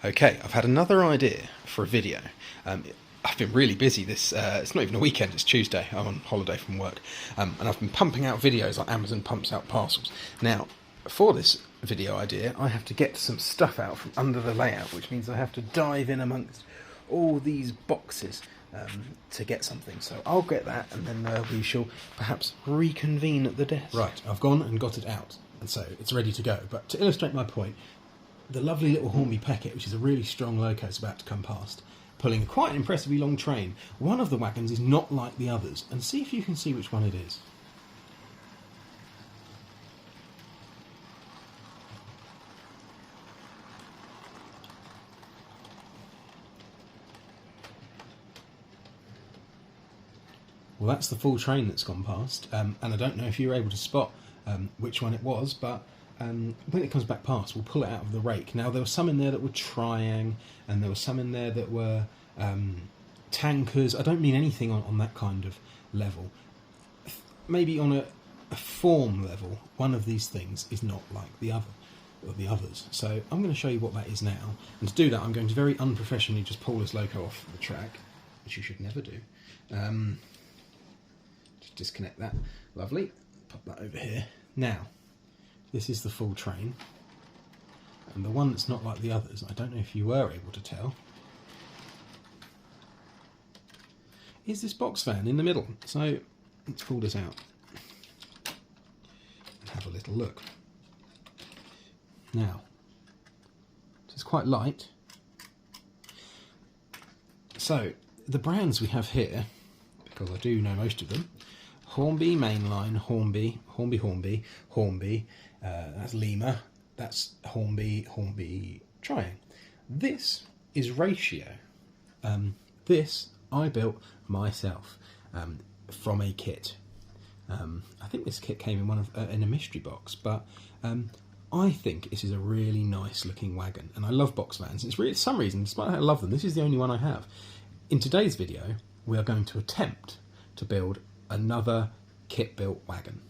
Okay, I've had another idea for a video. I've been really busy this, it's not even a weekend, it's Tuesday, I'm on holiday from work, and I've been pumping out videos like Amazon pumps out parcels. Now, for this video idea, I have to get some stuff out from under the layout, which means I have to dive in amongst all these boxes to get something. So I'll get that, and then we shall perhaps reconvene at the desk. Right, I've gone and got it out, and so it's ready to go. But to illustrate my point, the lovely little Hornby Packet, which is a really strong loco, is about to come past, pulling quite an impressively long train. One of the wagons is not like the others, and see if you can see which one it is. Well, that's the full train that's gone past, and I don't know if you were able to spot which one it was, but when it comes back past, we'll pull it out of the rake. Now, there were some in there that were triang, and there were some in there that were tankers. I don't mean anything on that kind of level. Maybe on a form level, one of these things is not like the others. So I'm going to show you what that is now. And to do that, I'm going to very unprofessionally just pull this loco off the track, which you should never do. Just disconnect that. Lovely. Pop that over here. Now, this is the full train, and the one that's not like the others, I don't know if you were able to tell, is this box fan in the middle. So let's pull this out and have a little look. Now, it's quite light. So the brands we have here, because I do know most of them: Hornby mainline, Hornby, that's Lima, that's Hornby triang. This is ratio. This I built myself from a kit. I think this kit came in a mystery box, but I think this is a really nice looking wagon, and I love box vans. It's really, for some reason, despite how I love them, this is the only one I have. In today's video, we are going to attempt to build another kit-built wagon.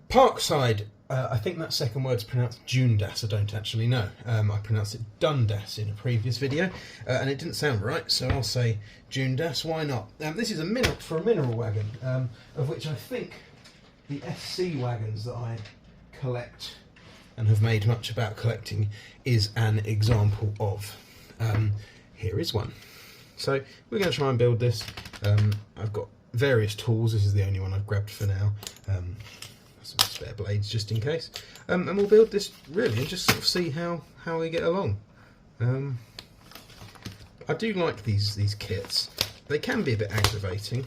Parkside, I think that second word's pronounced Dundas, I don't actually know. I pronounced it Dundas in a previous video, and it didn't sound right, so I'll say Dundas, why not? This is a mineral wagon, of which I think the SC wagons that I collect and have made much about collecting is an example of. Here is one. So we're going to try and build this. I've got various tools. This is the only one I've grabbed for now. Some spare blades just in case. And we'll build this really and just sort of see how we get along. I do like these kits. They can be a bit aggravating,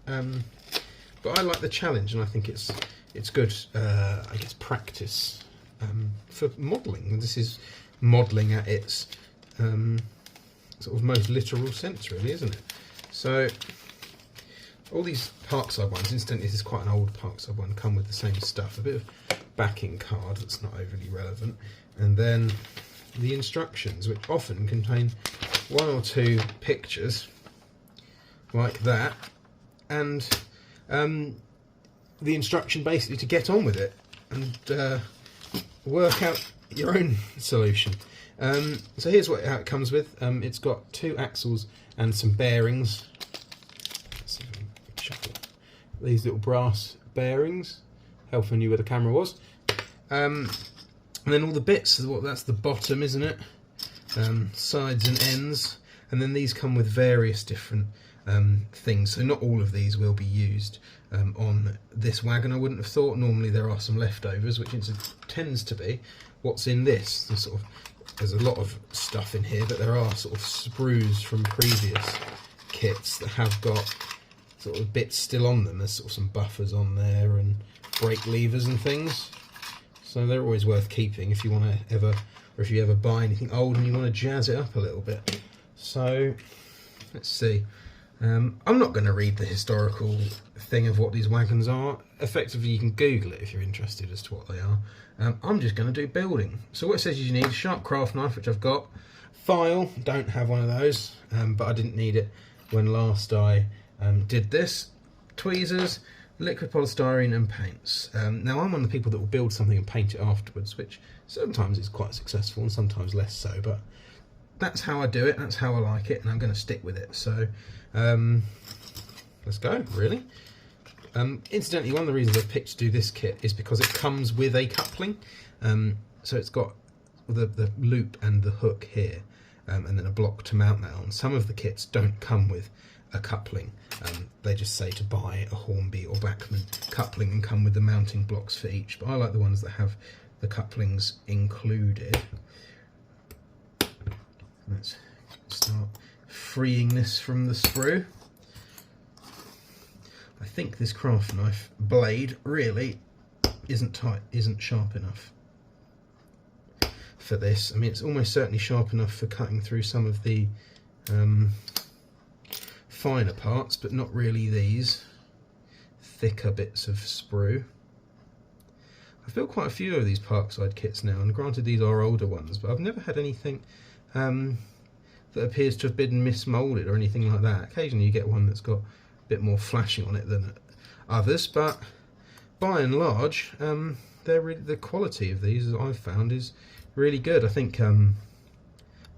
but I like the challenge, and I think it's good, I guess, practice for modelling. This is modelling at its sort of most literal sense, really, isn't it? So all these Parkside ones, incidentally, this is quite an old Parkside one, come with the same stuff. A bit of backing card that's not overly relevant, and then the instructions, which often contain one or two pictures like that, and the instruction basically to get on with it and work out your own solution. So here's how it comes with. It's got 2 axles and some bearings. Let's see if I can shuffle. These little brass bearings. Helpful knew where the camera was. And then all the bits, that's the bottom, isn't it? Sides and ends. And then these come with various different things. So not all of these will be used on this wagon, I wouldn't have thought. Normally there are some leftovers, which tends to be what's in this. There's a lot of stuff in here, but there are sort of sprues from previous kits that have got sort of bits still on them. There's sort of some buffers on there and brake levers and things. So they're always worth keeping if you want to if you ever buy anything old and you want to jazz it up a little bit. So let's see. I'm not going to read the historical thing of what these wagons are. Effectively, you can Google it if you're interested as to what they are. I'm just going to do building. So what it says is you need a sharp craft knife, which I've got. File, don't have one of those, but I didn't need it when last I did this. Tweezers, liquid polystyrene and paints. Now I'm one of the people that will build something and paint it afterwards, which sometimes is quite successful and sometimes less so, but that's how I do it, that's how I like it, and I'm going to stick with it. So let's go, really. Incidentally, one of the reasons I picked to do this kit is because it comes with a coupling. So it's got the loop and the hook here, and then a block to mount that on. Some of the kits don't come with a coupling. They just say to buy a Hornby or Bachmann coupling and come with the mounting blocks for each, but I like the ones that have the couplings included. Let's start freeing this from the sprue. I think this craft knife blade really isn't sharp enough for this. I mean, it's almost certainly sharp enough for cutting through some of the finer parts, but not really these thicker bits of sprue. I've built quite a few of these Parkside kits now, and granted these are older ones, but I've never had anything that appears to have been mismoulded or anything like that. Occasionally you get one that's got a bit more flashing on it than others, but by and large the quality of these, as I've found, is really good. I think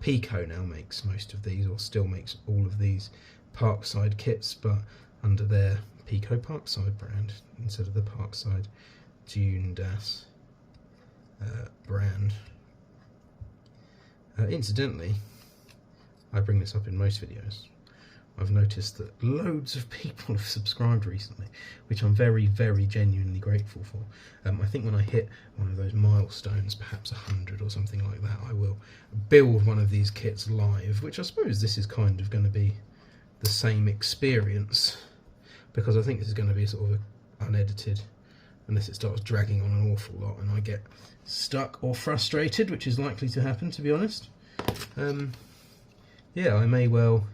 Pico now makes most of these, or still makes all of these Parkside kits, but under their Pico Parkside brand instead of the Parkside Dundas brand. Incidentally, I bring this up in most videos, I've noticed that loads of people have subscribed recently, which I'm very, very genuinely grateful for. I think when I hit one of those milestones, perhaps 100 or something like that, I will build one of these kits live, which I suppose this is kind of going to be the same experience, because I think this is going to be sort of unedited, unless it starts dragging on an awful lot and I get stuck or frustrated, which is likely to happen, to be honest. Yeah, I may well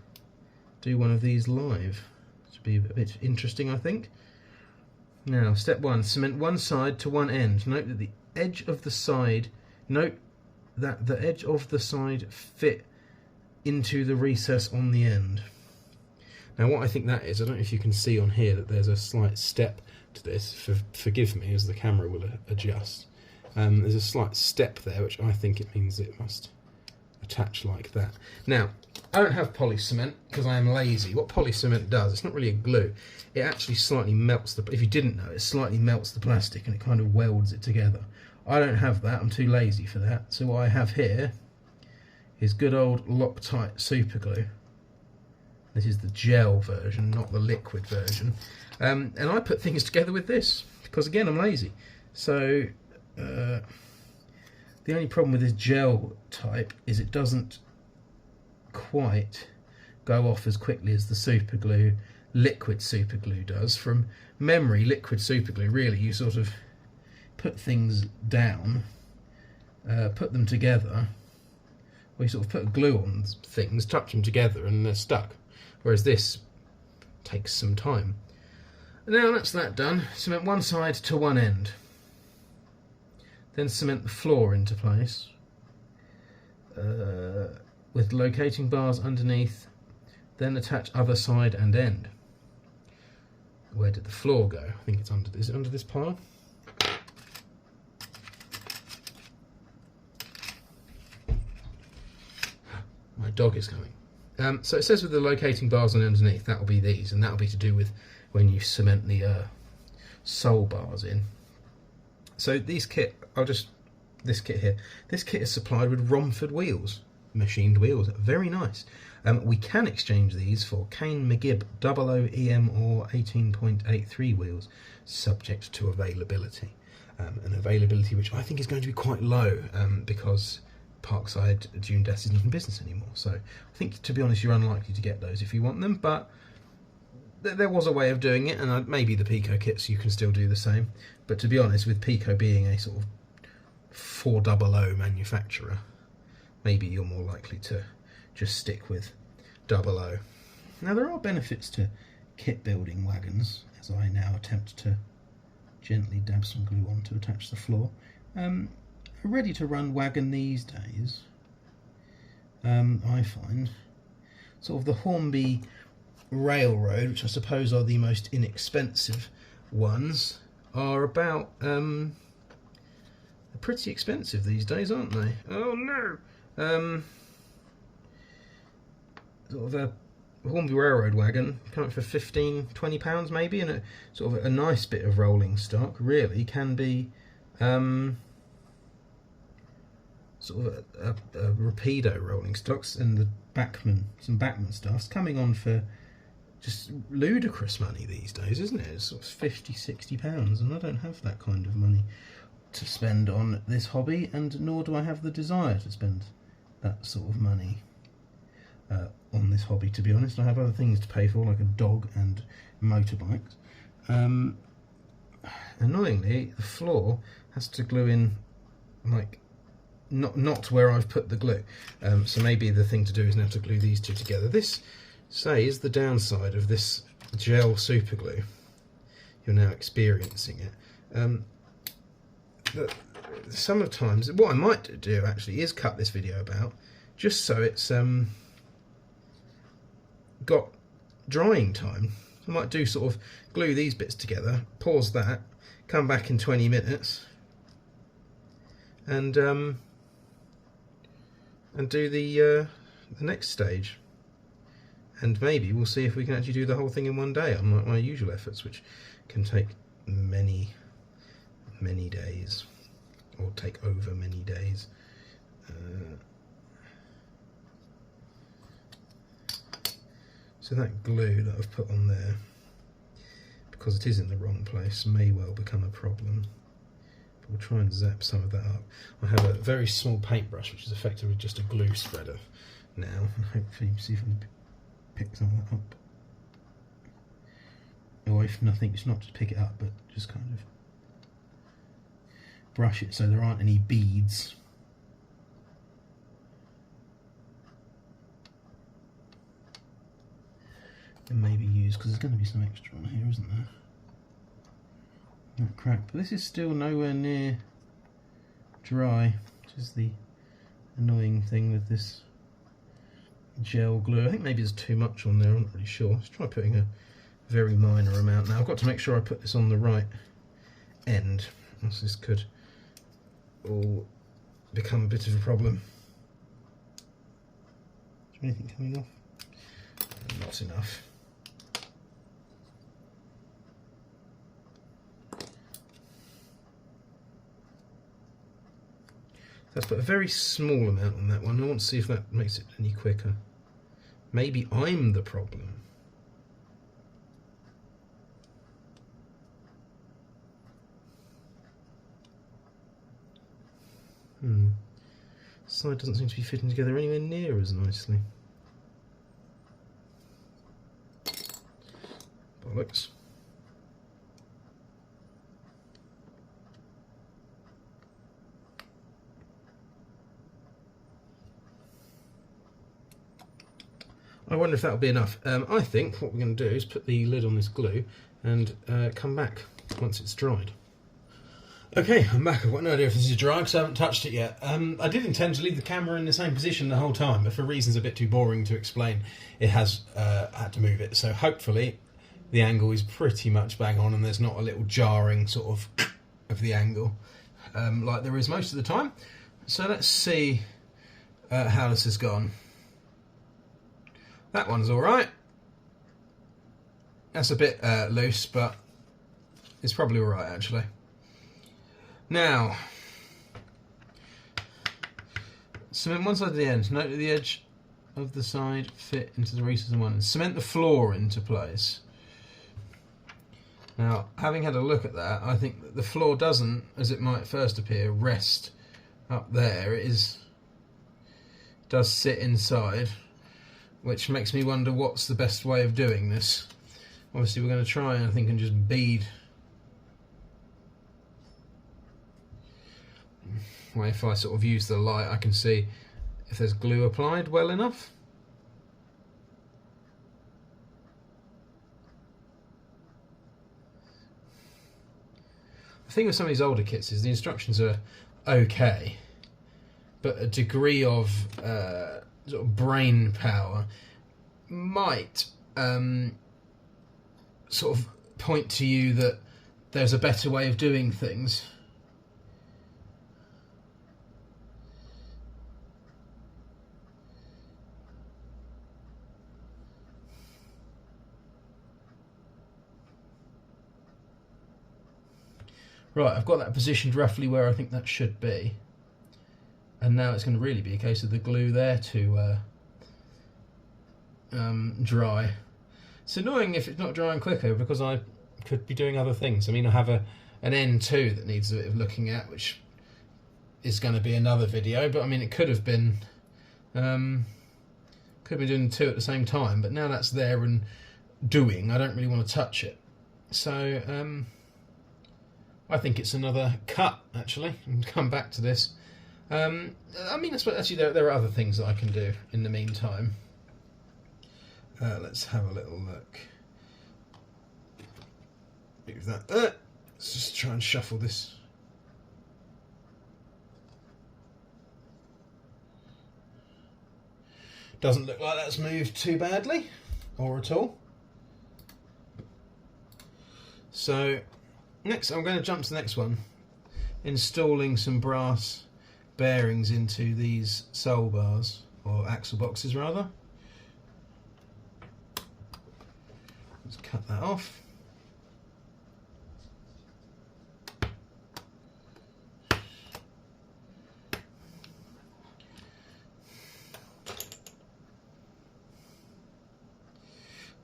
do one of these live. It should be a bit interesting, I think. Now, step 1, cement one side to one end. Note that the edge of the side fit into the recess on the end. Now, what I think that is, I don't know if you can see on here that there's a slight step to this. Forgive me as the camera will adjust. There's a slight step there, which I think it means it must attach like that. Now, I don't have poly cement because I am lazy. What poly cement does, it's not really a glue. It actually slightly melts if you didn't know, it slightly melts the plastic and it kind of welds it together. I don't have that, I'm too lazy for that. So what I have here is good old Loctite super glue. This is the gel version, not the liquid version. And I put things together with this because, again, I'm lazy. So the only problem with this gel type is it doesn't quite go off as quickly as the super glue, liquid super glue does. From memory, liquid super glue, really, you sort of put things down, put them together, or you sort of put glue on things, touch them together, and they're stuck. Whereas this takes some time. Now that's that done, cement one side to one end. Then cement the floor into place with locating bars underneath, then attach other side and end. Where did the floor go? I think it's under this. Is it under this pile? My dog is coming. So it says with the locating bars on underneath, that will be these, and that will be to do with when you cement the sole bars in. So this kit here, this kit is supplied with Romford wheels, machined wheels, very nice. We can exchange these for Kane McGibb 00 EM or 18.83 wheels, subject to availability. An availability which I think is going to be quite low because Parkside Dundas isn't in business anymore. So I think, to be honest, you're unlikely to get those if you want them, but there was a way of doing it, and maybe the Pico kits you can still do the same. But to be honest, with Pico being a sort of 400 manufacturer, maybe you're more likely to just stick with 00. Now, there are benefits to kit building wagons, as I now attempt to gently dab some glue on to attach the floor. A ready to run wagon these days, I find, sort of the Hornby Railroad, which I suppose are the most inexpensive ones are about they're pretty expensive these days, aren't they? Oh no! Sort of a Hornby Railroad wagon coming for £15–20 maybe, and a sort of a nice bit of rolling stock really can be sort of a rapido rolling stocks, and the some backman stuff's coming on for just ludicrous money these days, isn't it? It's sort of £50–60, and I don't have that kind of money to spend on this hobby, and nor do I have the desire to spend that sort of money on this hobby, to be honest. I have other things to pay for, like a dog and motorbikes. Annoyingly, the floor has to glue in, like, not where I've put the glue. So maybe the thing to do is now to glue these two together. This, say, is the downside of this gel super glue. You're now experiencing it. Sometimes, what I might do actually is cut this video about, just so it's got drying time. I might do sort of glue these bits together, pause that, come back in 20 minutes, and do the next stage. And maybe we'll see if we can actually do the whole thing in one day, unlike my usual efforts, which can take many days, or take over many days. So that glue that I've put on there, because it is in the wrong place, may well become a problem. But we'll try and zap some of that up. I have a very small paintbrush, which is effectively just a glue spreader now, and hopefully see if we can pick some of that up. Or if nothing, it's not just pick it up, but just kind of brush it so there aren't any beads. And maybe use, because there's going to be some extra on here, isn't there? That crack, but this is still nowhere near dry, which is the annoying thing with this gel glue. I think maybe there's too much on there, I'm not really sure. Let's try putting a very minor amount. Now I've got to make sure I put this on the right end, else this could all become a bit of a problem. Is there anything coming off? Not enough. Let's put a very small amount on that one. I want to see if that makes it any quicker. Maybe I'm the problem. Side doesn't seem to be fitting together anywhere near as nicely. Bollocks. I wonder if that'll be enough. I think what we're going to do is put the lid on this glue and come back once it's dried. Okay, I'm back. I've got no idea if this is dry because I haven't touched it yet. I did intend to leave the camera in the same position the whole time, but for reasons a bit too boring to explain, it has had to move it. So hopefully the angle is pretty much bang on and there's not a little jarring sort of the angle like there is most of the time. So let's see how this has gone. That one's alright. That's a bit loose, but it's probably alright actually. Now, cement one side of the end. Note that the edge of the side fit into the recess of one. And cement the floor into place. Now, having had a look at that, I think that the floor doesn't, as it might first appear, rest up there. Does sit inside, which makes me wonder what's the best way of doing this. Obviously we're going to try, I think, and just bead. Well, if I sort of use the light, I can see if there's glue applied well enough. The thing with some of these older kits is the instructions are okay, but a degree of sort of brain power might sort of point to you that there's a better way of doing things. Right, I've got that positioned roughly where I think that should be. And now it's going to really be a case of the glue there to dry. It's annoying if it's not drying quicker because I could be doing other things. I mean, I have an end too that needs a bit of looking at, which is going to be another video. But I mean, it could have been doing two at the same time. But now that's there and doing, I don't really want to touch it. So I think it's another cut, actually. And come back to this. I mean, actually, there are other things that I can do in the meantime. Let's have a little look. Move that. Let's just try and shuffle this. Doesn't look like that's moved too badly, or at all. So, next, I'm going to jump to the next one. Installing some brass bearings into these sole bars, or axle boxes rather. Let's cut that off.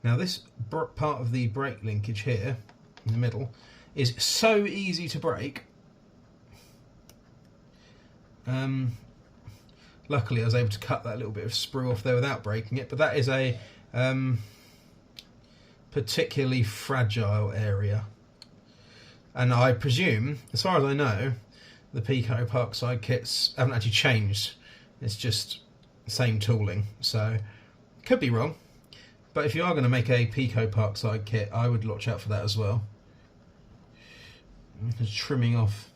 Now this part of the brake linkage here, in the middle, is so easy to break. Luckily I was able to cut that little bit of sprue off there without breaking it, but that is a particularly fragile area. And I presume, as far as I know, the Pico Parkside kits haven't actually changed. It's just the same tooling, so could be wrong. But if you are going to make a Pico Parkside kit, I would watch out for that as well. Just trimming off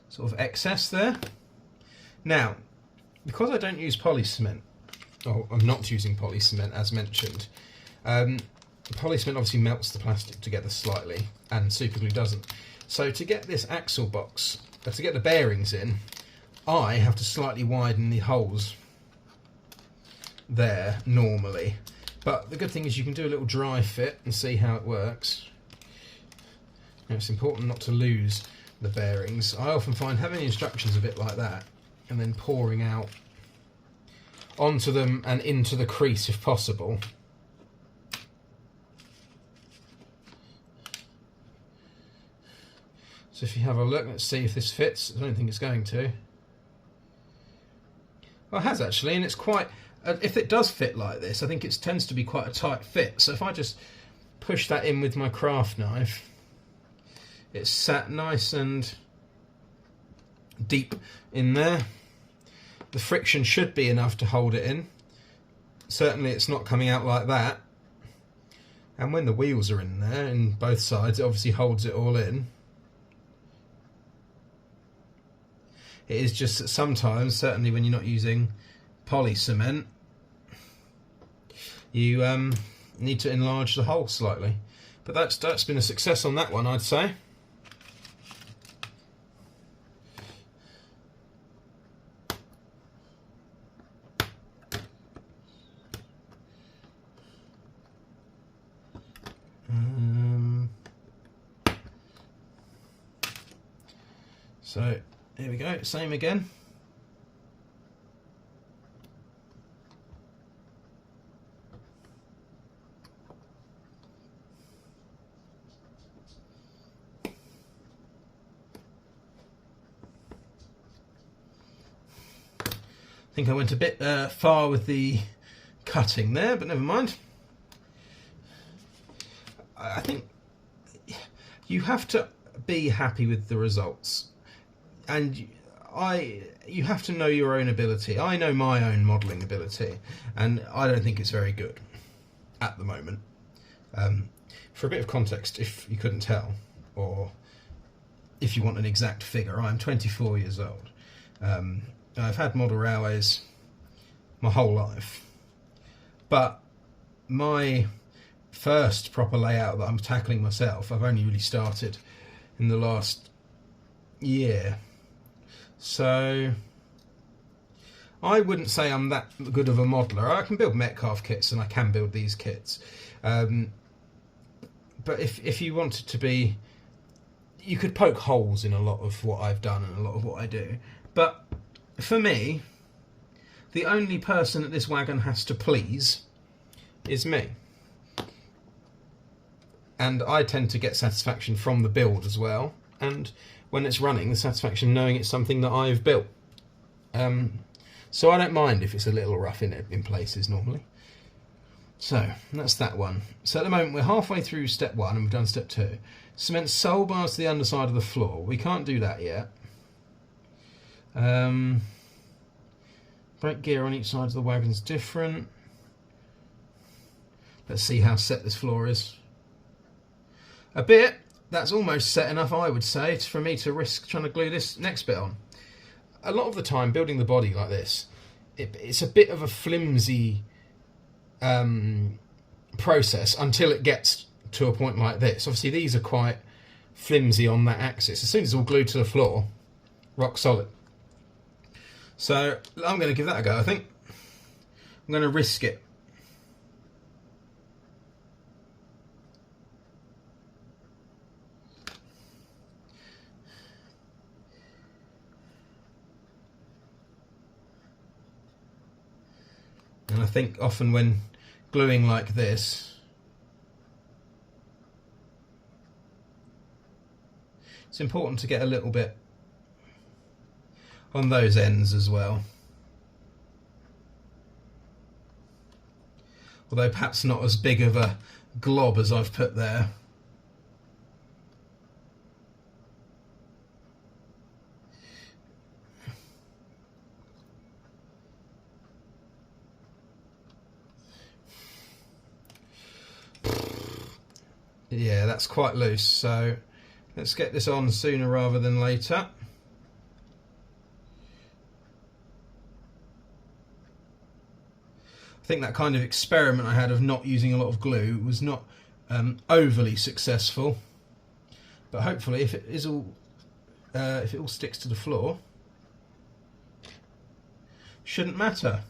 sort of excess there. Now, because I don't use poly cement, or I'm not using poly cement as mentioned, poly cement obviously melts the plastic together slightly, and superglue doesn't. So to get this axle box, to get the bearings in, I have to slightly widen the holes there normally. But the good thing is you can do a little dry fit and see how it works. Now it's important not to lose the bearings. I often find having the instructions a bit like that and then pouring out onto them and into the crease if possible. So if you have a look, let's see if this fits. I don't think it's going to. Well, it has actually, and it's quite, if it does fit like this, I think it tends to be quite a tight fit. So if I just push that in with my craft knife, it's sat nice and deep in there. The friction should be enough to hold it in. Certainly it's not coming out like that. And when the wheels are in there, in both sides, it obviously holds it all in. It is just that sometimes, certainly when you're not using poly cement, you need to enlarge the hole slightly. But that's been a success on that one, I'd say. So here we go, same again. I think I went a bit far with the cutting there, but never mind. I think you have to be happy with the results. And you have to know your own ability. I know my own modelling ability, and I don't think it's very good at the moment. For a bit of context, if you couldn't tell, or if you want an exact figure, I'm 24 years old. I've had model railways my whole life, but my first proper layout that I'm tackling myself. I've only really started in the last year, so I wouldn't say I'm that good of a modeller. I can build Metcalf kits and I can build these kits, but if you wanted to be, you could poke holes in a lot of what I've done and a lot of what I do. But for me, the only person that this wagon has to please is me. And I tend to get satisfaction from the build as well. And when it's running, the satisfaction knowing it's something that I've built. So I don't mind if it's a little rough in places normally. So that's that one. So at the moment we're halfway through step 1 and we've done step 2. Cement sole bars to the underside of the floor. We can't do that yet. Brake gear on each side of the wagon's different. Let's see how set this floor is. A bit. That's almost set enough, I would say, for me to risk trying to glue this next bit on. A lot of the time, building the body like this, it's a bit of a flimsy process until it gets to a point like this. Obviously, these are quite flimsy on that axis. As soon as it's all glued to the floor, rock solid. So I'm going to give that a go, I think. I'm going to risk it. And I think often when gluing like this, it's important to get a little bit on those ends as well. Although perhaps not as big of a glob as I've put there. Yeah, that's quite loose, so let's get this on sooner rather than later. I think that kind of experiment I had of not using a lot of glue was not overly successful, but hopefully if it all sticks to the floor, shouldn't matter.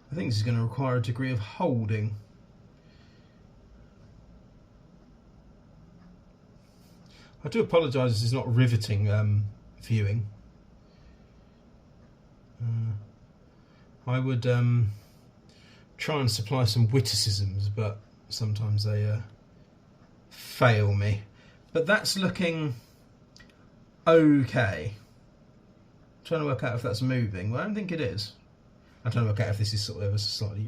I think this is going to require a degree of holding. I do apologise, this is not riveting viewing. I would try and supply some witticisms, but sometimes they fail me. But that's looking okay. I'm trying to work out if that's moving. Well, I don't think it is. I'm trying to work out if this is sort of ever so slightly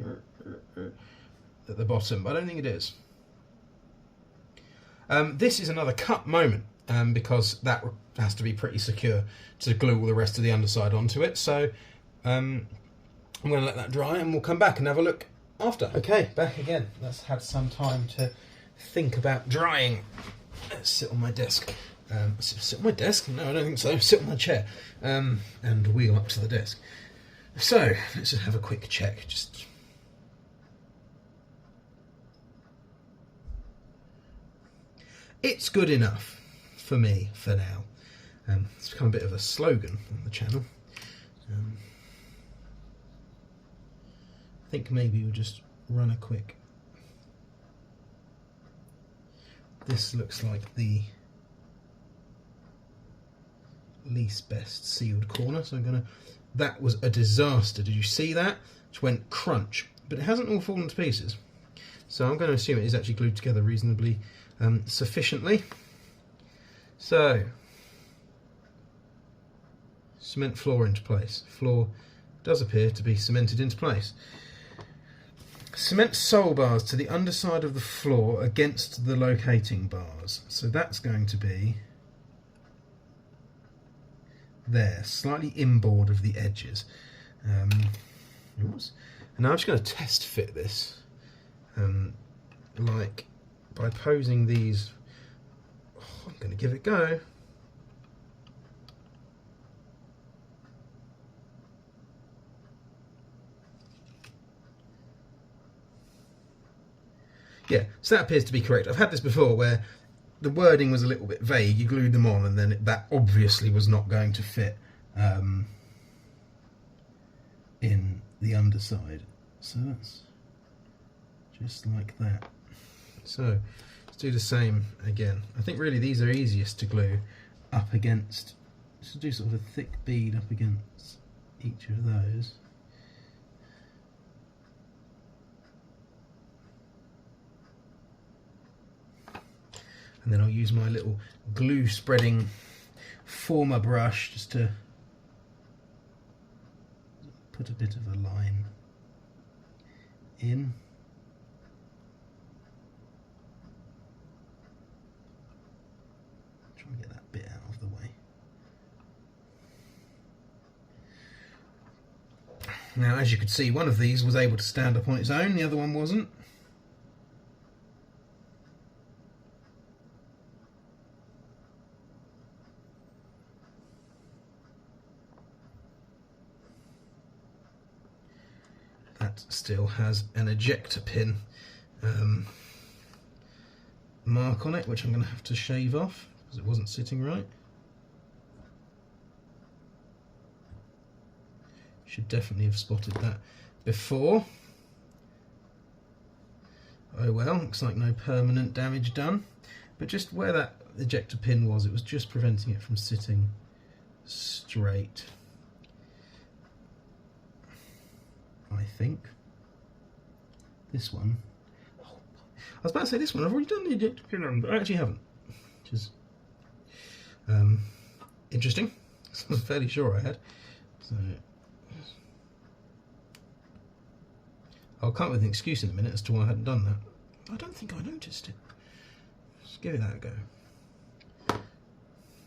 at the bottom, but I don't think it is. This is another cut moment because that has to be pretty secure to glue all the rest of the underside onto it. So I'm going to let that dry and we'll come back and have a look after. Okay, back again. Let's have some time to think about drying. Let's sit on my desk. Sit on my desk? No, I don't think so. Sit on my chair and wheel up to the desk. So, let's just have a quick check. It's good enough for me for now. It's become a bit of a slogan on the channel. I think maybe we'll just run a quick. This looks like the least best sealed corner, so I'm going to. That was a disaster. Did you see that? It went crunch, but it hasn't all fallen to pieces. So I'm going to assume it is actually glued together reasonably sufficiently. So, cement floor into place. Floor does appear to be cemented into place. Cement sole bars to the underside of the floor against the locating bars. So that's going to be there, slightly inboard of the edges. Oops. And now I'm just going to test fit this, like by posing these. Oh, I'm going to give it a go. Yeah, so that appears to be correct. I've had this before where the wording was a little bit vague. You glued them on, and then that obviously was not going to fit in the underside. So that's just like that. So let's do the same again. I think really these are easiest to glue up against. Just do sort of a thick bead up against each of those. And then I'll use my little glue spreading former brush just to put a bit of a line in. Try and get that bit out of the way. Now, as you could see, one of these was able to stand up on its own, the other one wasn't. That still has an ejector pin mark on it, which I'm going to have to shave off because it wasn't sitting right. Should definitely have spotted that before. Oh well, looks like no permanent damage done. But just where that ejector pin was, it was just preventing it from sitting straight. I think this one. Oh, I was about to say this one. I've already done the ejector pin on, but I actually haven't, which is interesting. I was fairly sure I had. So I'll come up with an excuse in a minute as to why I hadn't done that. I don't think I noticed it. Just give it that a go.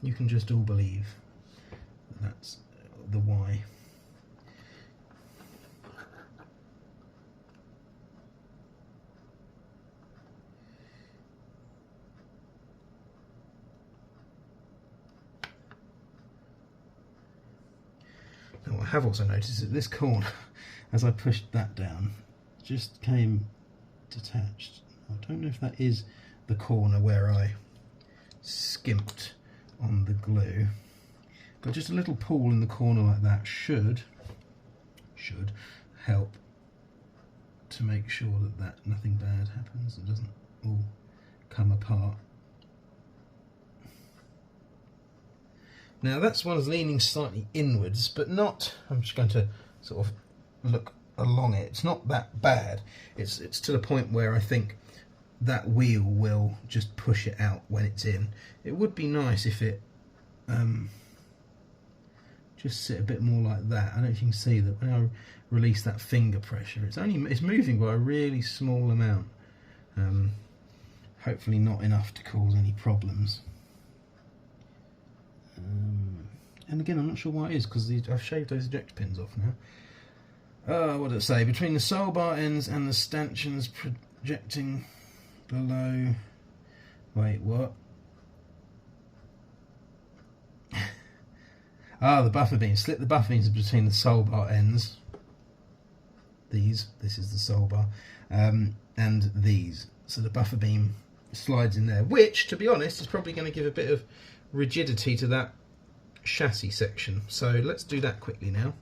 You can just all believe that that's the why. Now, what I have also noticed is that this corner, as I pushed that down, just came detached. I don't know if that is the corner where I skimped on the glue, but just a little pull in the corner like that should help to make sure that nothing bad happens and doesn't all come apart. Now that's one's leaning slightly inwards, but not, I'm just going to sort of look along it. It's not that bad. It's to the point where I think that wheel will just push it out when it's in. It would be nice if it just sit a bit more like that. I don't know if you can see that when I release that finger pressure, it's moving by a really small amount. Hopefully not enough to cause any problems. And again, I'm not sure why it is, because I've shaved those ejector pins off now. What did it say? Between the soul bar ends and the stanchions projecting below. Wait, what? The buffer beams. Slip the buffer beams between the soul bar ends. This is the soul bar. And these. So the buffer beam slides in there, which, to be honest, is probably going to give a bit of rigidity to that chassis section. So let's do that quickly now.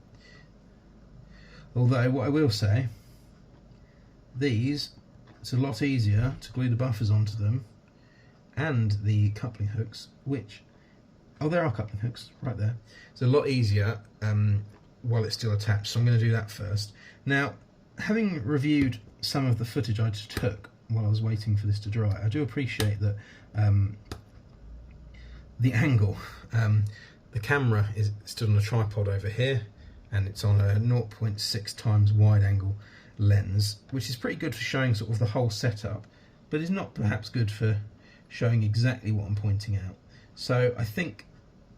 Although what I will say, these, it's a lot easier to glue the buffers onto them and the coupling hooks, which, oh, there are coupling hooks right there. It's a lot easier while it's still attached, so I'm going to do that first. Now, having reviewed some of the footage I took while I was waiting for this to dry, I do appreciate that the angle, the camera is stood on a tripod over here, and it's on a 0.6 times wide angle lens, which is pretty good for showing sort of the whole setup, but is not perhaps good for showing exactly what I'm pointing out. So I think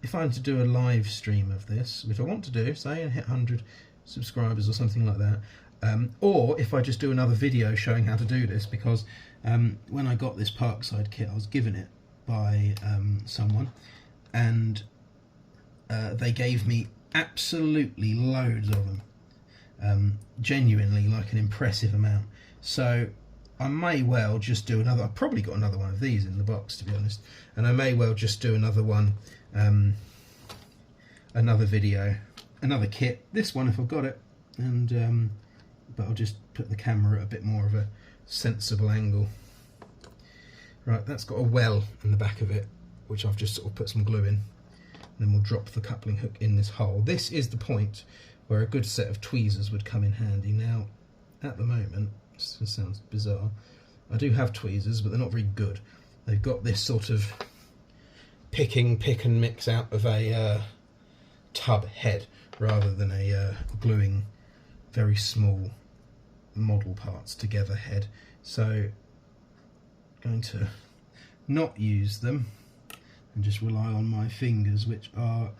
if I were to do a live stream of this, which I want to do, say, and hit 100 subscribers or something like that, or if I just do another video showing how to do this, because when I got this Parkside kit, I was given it by someone, and they gave me absolutely loads of them, genuinely like an impressive amount. So I may well just do another. I've probably got another one of these in the box, to be honest, and I may well just do another one, another video, another kit, this one if I've got it, and but I'll just put the camera at a bit more of a sensible angle. Right, that's got a well in the back of it, which I've just sort of put some glue in. Then we'll drop the coupling hook in this hole. This is the point where a good set of tweezers would come in handy. Now, at the moment, this sounds bizarre, I do have tweezers, but they're not very good. They've got this sort of pick and mix out of a tub head, rather than a gluing very small model parts together head. So I'm going to not use them and just rely on my fingers, which are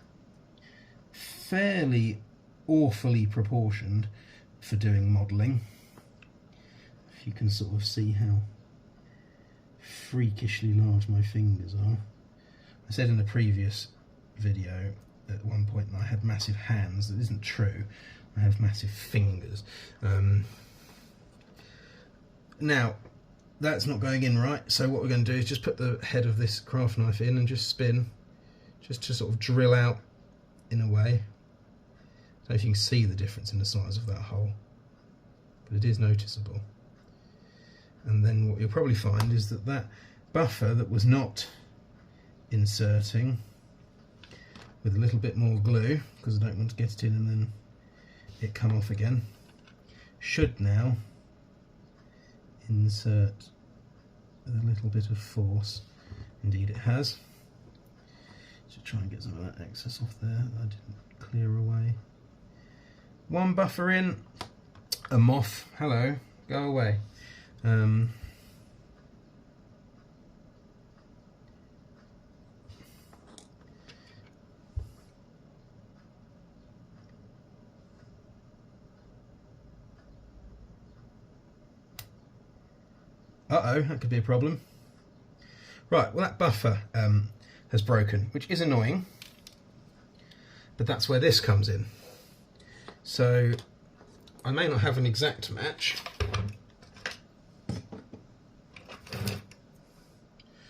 fairly awfully proportioned for doing modelling. If you can sort of see how freakishly large my fingers are. I said in a previous video at one point that I had massive hands. That isn't true. I have massive fingers. Now, that's not going in right, so what we're going to do is just put the head of this craft knife in and just spin, just to sort of drill out in a way. I don't know if you can see the difference in the size of that hole, but it is noticeable. And then what you'll probably find is that that buffer that was not inserting, with a little bit more glue, because I don't want to get it in and then it come off again, should now insert with a little bit of force. Indeed it has. Just try and get some of that excess off there that I didn't clear away. One buffer in, a moth, hello, go away. Uh-oh, that could be a problem. Right, well that buffer has broken, which is annoying, but that's where this comes in. So I may not have an exact match.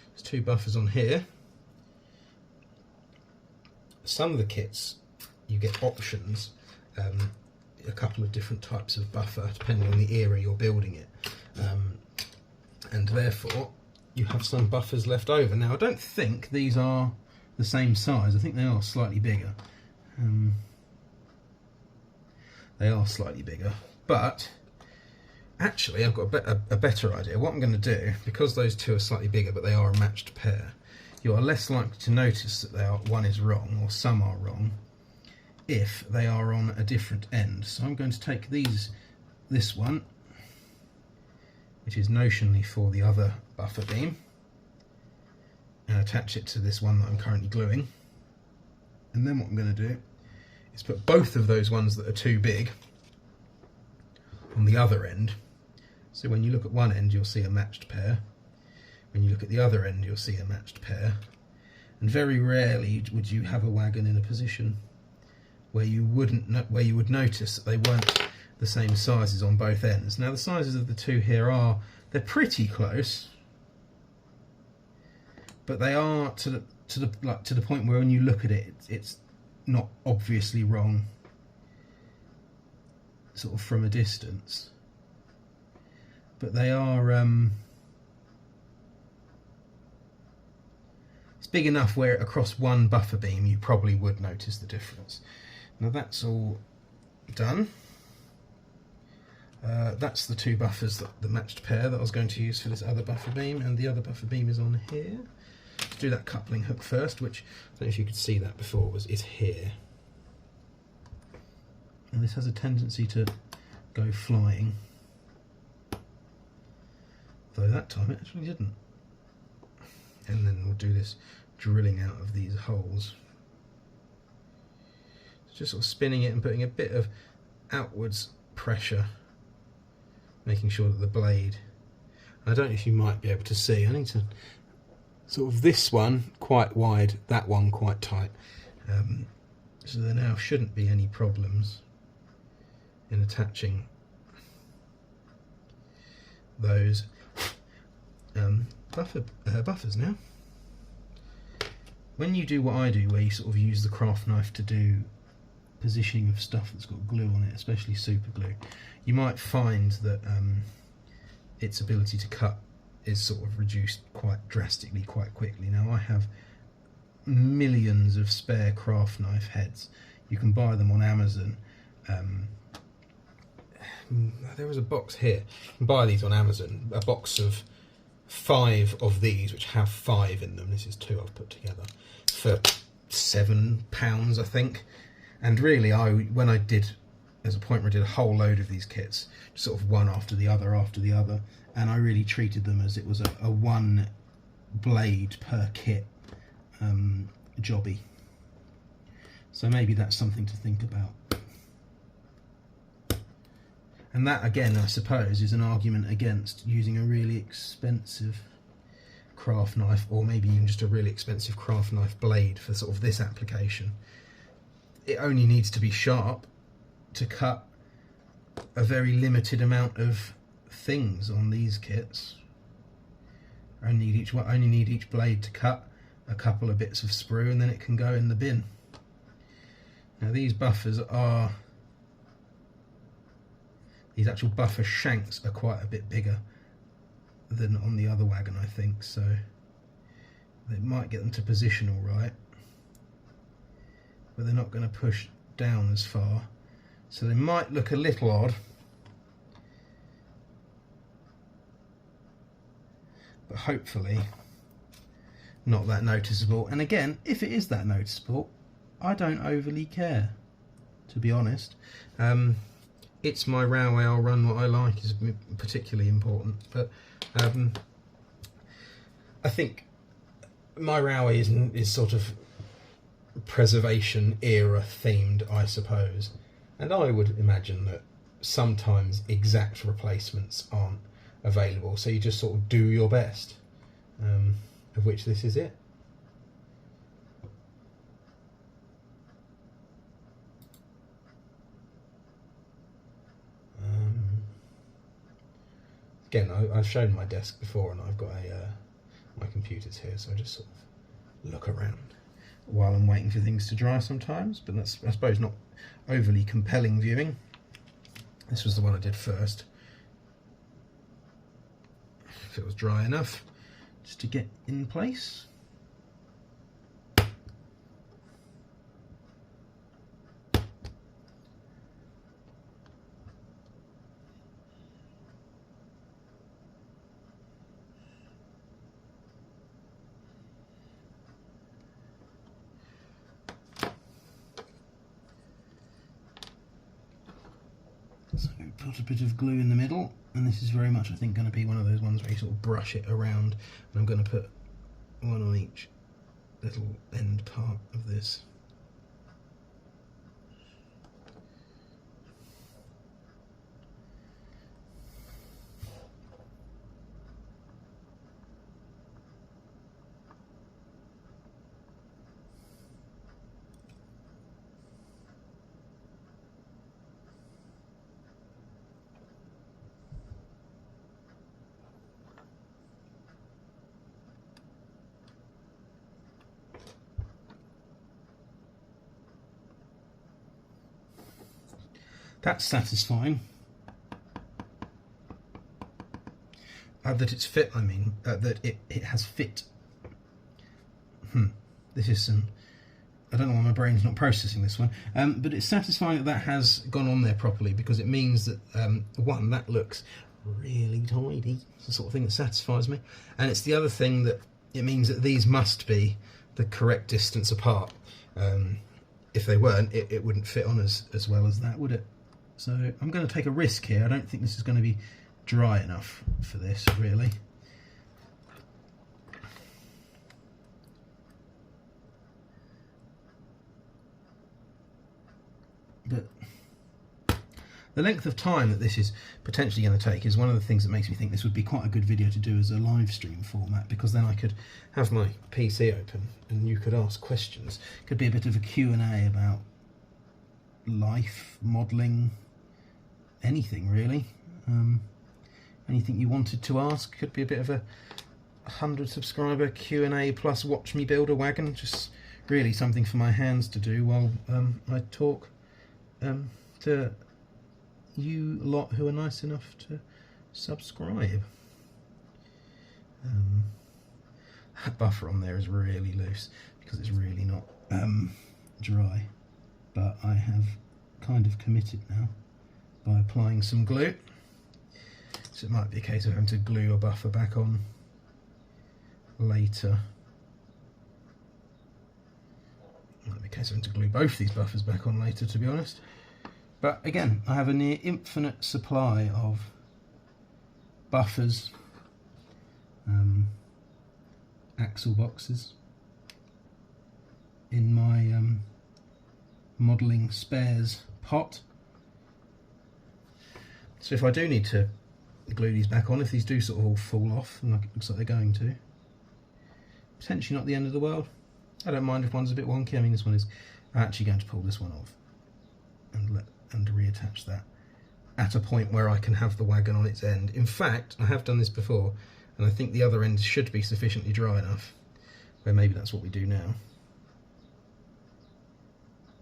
There's two buffers on here. Some of the kits you get options, a couple of different types of buffer depending on the area you're building it. And therefore you have some buffers left over. Now I don't think these are the same size, I think they are slightly bigger. They are slightly bigger, but actually I've got a better idea. What I'm going to do, because those two are slightly bigger but they are a matched pair, you are less likely to notice that one is wrong, or some are wrong, if they are on a different end. So I'm going to take this one, which is notionally for the other buffer beam, and attach it to this one that I'm currently gluing. And then what I'm going to do is put both of those ones that are too big on the other end. So when you look at one end you'll see a matched pair, when you look at the other end you'll see a matched pair, and very rarely would you have a wagon in a position where you would notice that they weren't the same sizes on both ends. Now the sizes of the two here they're pretty close, but they are to the point where when you look at it, it's not obviously wrong, sort of from a distance. But they are it's big enough where across one buffer beam you probably would notice the difference. Now that's all done. That's the two buffers, the matched pair that I was going to use for this other buffer beam, and the other buffer beam is on here. Let's do that coupling hook first, which I don't know if you could see that before, is here. And this has a tendency to go flying, though that time it actually didn't. And then we'll do this drilling out of these holes just sort of spinning it and putting a bit of outwards pressure, making sure that the blade, I don't know if you might be able to see, I need to sort of this one quite wide, that one quite tight, so there now shouldn't be any problems in attaching those buffers now. When you do what I do, where you sort of use the craft knife to do positioning of stuff that's got glue on it, especially super glue, you might find that its ability to cut is sort of reduced quite drastically, quite quickly. Now I have millions of spare craft knife heads. You can buy them on Amazon. There was a box here. You can buy these on Amazon, a box of 5 of these, which have 5 in them. This is 2 I've put together, for £7, I think. And really, when I did, there's a point where I did a whole load of these kits, sort of one after the other, and I really treated them as it was a 1 blade per kit jobby. So maybe that's something to think about. And that, again, I suppose, is an argument against using a really expensive craft knife, or maybe even just a really expensive craft knife blade for sort of this application. It only needs to be sharp to cut a very limited amount of things on these kits. I only need each blade to cut a couple of bits of sprue, and then it can go in the bin. Now these buffers are, these actual buffer shanks are quite a bit bigger than on the other Wagon, I think, so they might get them to position all right, but they're not going to push down as far, so they might look a little odd, but hopefully not that noticeable. And again, if it is that noticeable, I don't overly care, to be honest. It's my railway, I'll run what I like is particularly important, but I think my railway is sort of preservation era themed, I suppose, and I would imagine that sometimes exact replacements aren't available, so you just sort of do your best, of which this is it. Again, I've shown my desk before, and I've got my computer's here, so I just sort of look around while I'm waiting for things to dry sometimes, but that's, I suppose, not overly compelling viewing. This was the one I did first. If it was dry enough, just to get in place. So put a bit of glue in the middle, and this is very much, I think, going to be one of those ones where you sort of brush it around, and I'm going to put one on each little end part of this. That's satisfying. That it's fit, I mean, that it has fit. This is some, I don't know why my brain's not processing this one, but it's satisfying that that has gone on there properly, because it means that, one, that looks really tidy. It's the sort of thing that satisfies me. And it's the other thing that it means that these must be the correct distance apart. If they weren't, it wouldn't fit on as well as that, would it? So I'm going to take a risk here. I don't think this is going to be dry enough for this, really. But the length of time that this is potentially going to take is one of the things that makes me think this would be quite a good video to do as a live stream format, because then I could have my PC open and you could ask questions. Could be a bit of a Q&A about life, modelling, anything really. Anything you wanted to ask. Could be a bit of a 100 subscriber Q&A plus watch me build a wagon. Just really something for my hands to do while I talk to you lot who are nice enough to subscribe. That buffer on there is really loose because it's really not dry, but I have kind of committed now by applying some glue, so it might be a case of having to glue a buffer back on later. It might be a case of having to glue both these buffers back on later, to be honest. But again, I have a near infinite supply of buffers, axle boxes in my modelling spares pot. So if I do need to glue these back on, if these do sort of all fall off, and like it looks like they're going to, potentially not the end of the world. I don't mind if one's a bit wonky. I mean, this one is, I'm actually going to pull this one off and reattach that at a point where I can have the wagon on its end. In fact, I have done this before, and I think the other end should be sufficiently dry enough where maybe that's what we do now.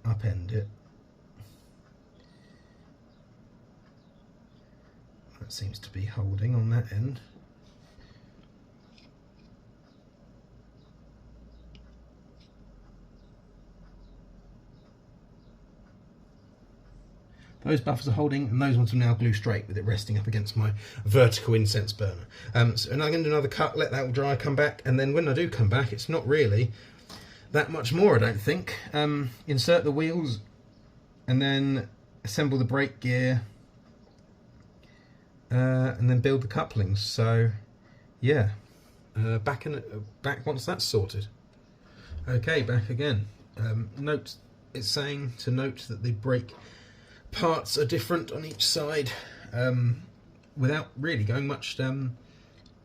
Upend it. That seems to be holding on that end. Those buffers are holding, and those ones will now glue straight with it resting up against my vertical incense burner. So I'm going to do another cut, let that all dry, come back, and then when I do come back, it's not really that much more, I don't think. Insert the wheels, and then assemble the brake gear, and then build the couplings. So, yeah, back once that's sorted. Okay, back again. It's saying to note that the brake parts are different on each side, without really going much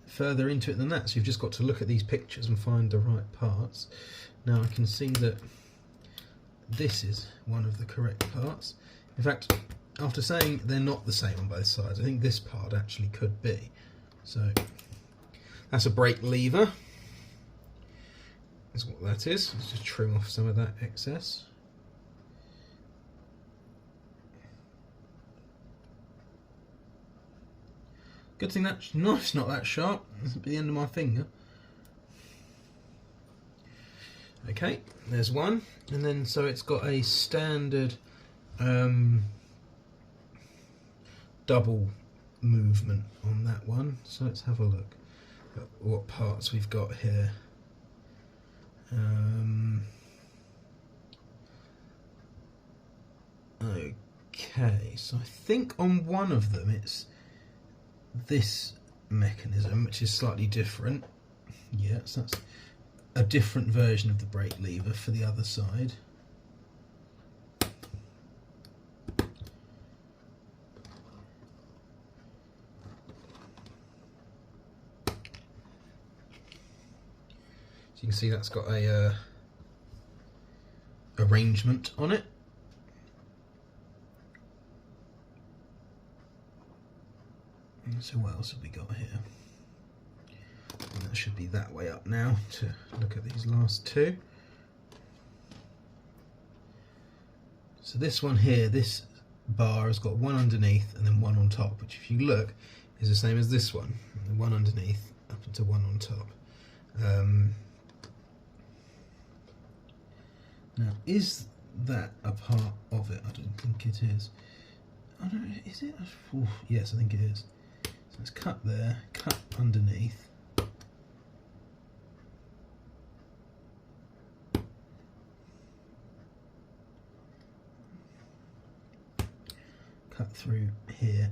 further into it than that. So you've just got to look at these pictures and find the right parts. Now I can see that this is one of the correct parts. In fact, after saying they're not the same on both sides, I think this part actually could be. So that's a brake lever. That's what that is. Let's just trim off some of that excess. Good thing that knife's not that sharp. It's at the end of my finger. Okay, there's one, and then so it's got a standard double movement on that one. So let's have a look at what parts we've got here. Okay, so I think on one of them it's this mechanism, which is slightly different. Yeah, so that's a different version of the brake lever for the other side. So you can see that's got a arrangement on it. So what else have we got here? And that should be that way up now to look at these last two. So this one here, this bar has got one underneath and then one on top, which if you look is the same as this one. One underneath up into one on top. Now, is that a part of it? I don't think it is. I don't know, is it? Ooh, yes, I think it is. So let's cut there, cut underneath. Cut through here.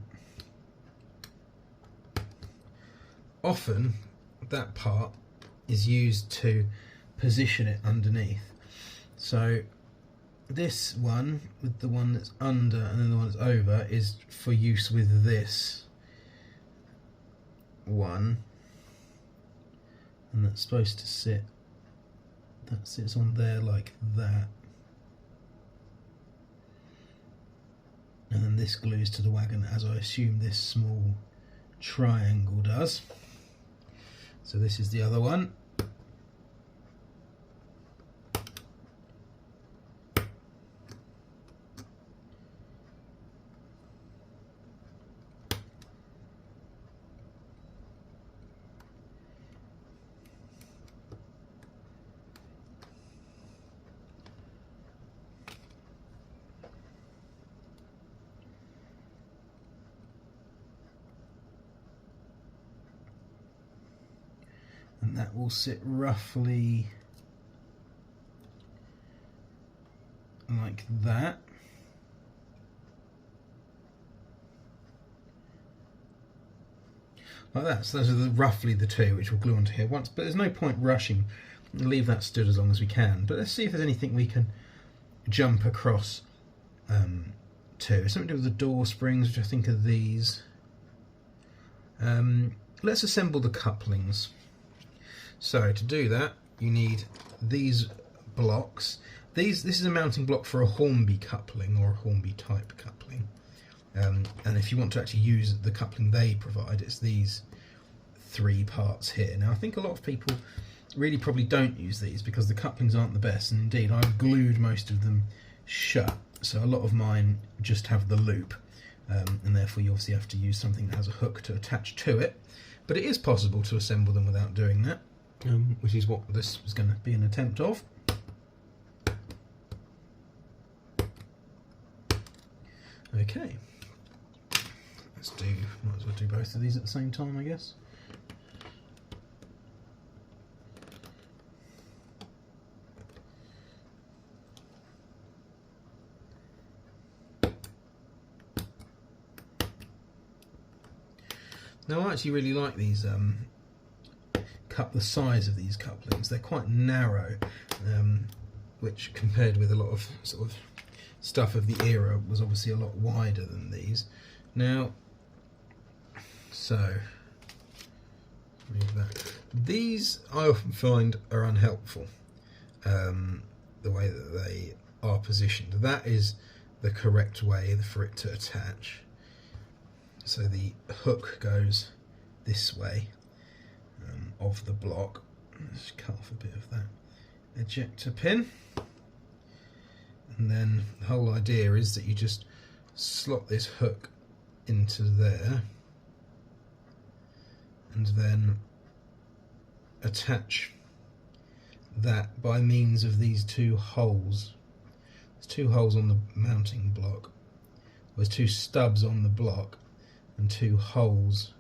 Often that part is used to position it underneath. So this one, with the one that's under and then the one that's over, is for use with this one, and that's supposed to sit, that sits on there like that, and then this glues to the wagon, as I assume this small triangle does. So this is the other one. And that will sit roughly like that. Like that. So those are roughly the two which will glue onto here once, but there's no point rushing. We'll leave that stood as long as we can. But let's see if there's anything we can jump across to. Something to do with the door springs, which I think are these. Let's assemble the couplings. So to do that, you need these blocks. This is a mounting block for a Hornby coupling or a Hornby type coupling. And if you want to actually use the coupling they provide, it's these 3 parts here. Now I think a lot of people really probably don't use these because the couplings aren't the best, and indeed I've glued most of them shut, so a lot of mine just have the loop, and therefore you obviously have to use something that has a hook to attach to it. But it is possible to assemble them without doing that. Which is what this was going to be an attempt of. Okay, might as well do both of these at the same time, I guess. Now I actually really like these the size of these couplings. They're quite narrow, which compared with a lot of sort of stuff of the era was obviously a lot wider than these. Now, so move that. These I often find are unhelpful, the way that they are positioned. That is the correct way for it to attach. So the hook goes this way of the block. Let's cut off a bit of that ejector pin, and then the whole idea is that you just slot this hook into there and then attach that by means of these 2 holes. There's 2 holes on the mounting block, there's 2 stubs on the block and 2 holes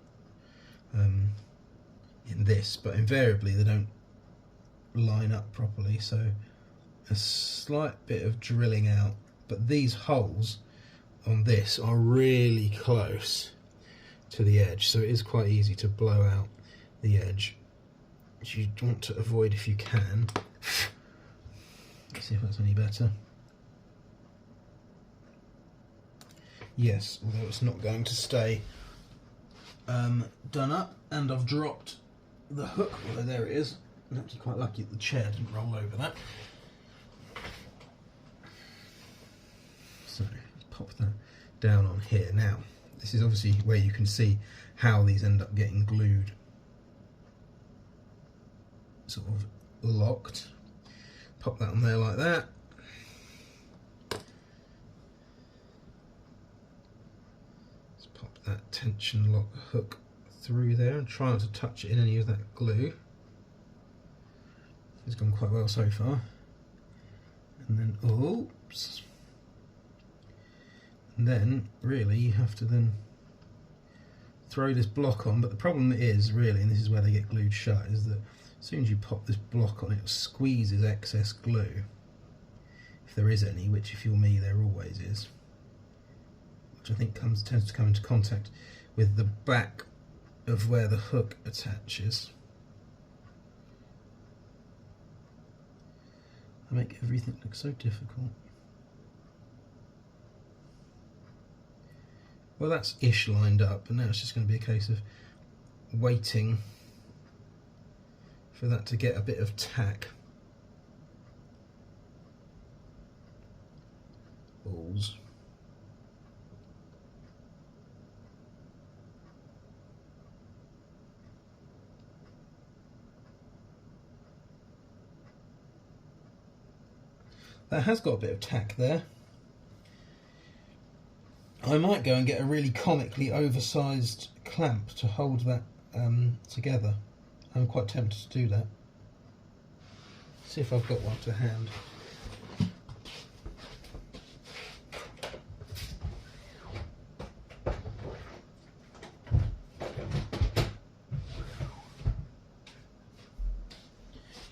in this, but invariably they don't line up properly, so a slight bit of drilling out. But these holes on this are really close to the edge, so it is quite easy to blow out the edge, which you want to avoid if you can. Let's see if that's any better. Yes, although it's not going to stay done up, and I've dropped the hook. Well, there it is. I'm actually quite lucky that the chair didn't roll over that. So let's pop that down on here. Now this is obviously where you can see how these end up getting glued, sort of locked. Pop that on there like that. Let's pop that tension lock hook through there and try not to touch it in any of that glue. It's gone quite well so far. And then, oops. And then, really, you have to then throw this block on. But the problem is, really, and this is where they get glued shut, is that as soon as you pop this block on, it squeezes excess glue. If there is any, which if you're me, there always is. Which I think tends to come into contact with the back of where the hook attaches. I make everything look so difficult. Well, that's ish lined up, and now it's just going to be a case of waiting for that to get a bit of tack. Balls. That has got a bit of tack there. I might go and get a really comically oversized clamp to hold that together. I'm quite tempted to do that. See if I've got one to hand. You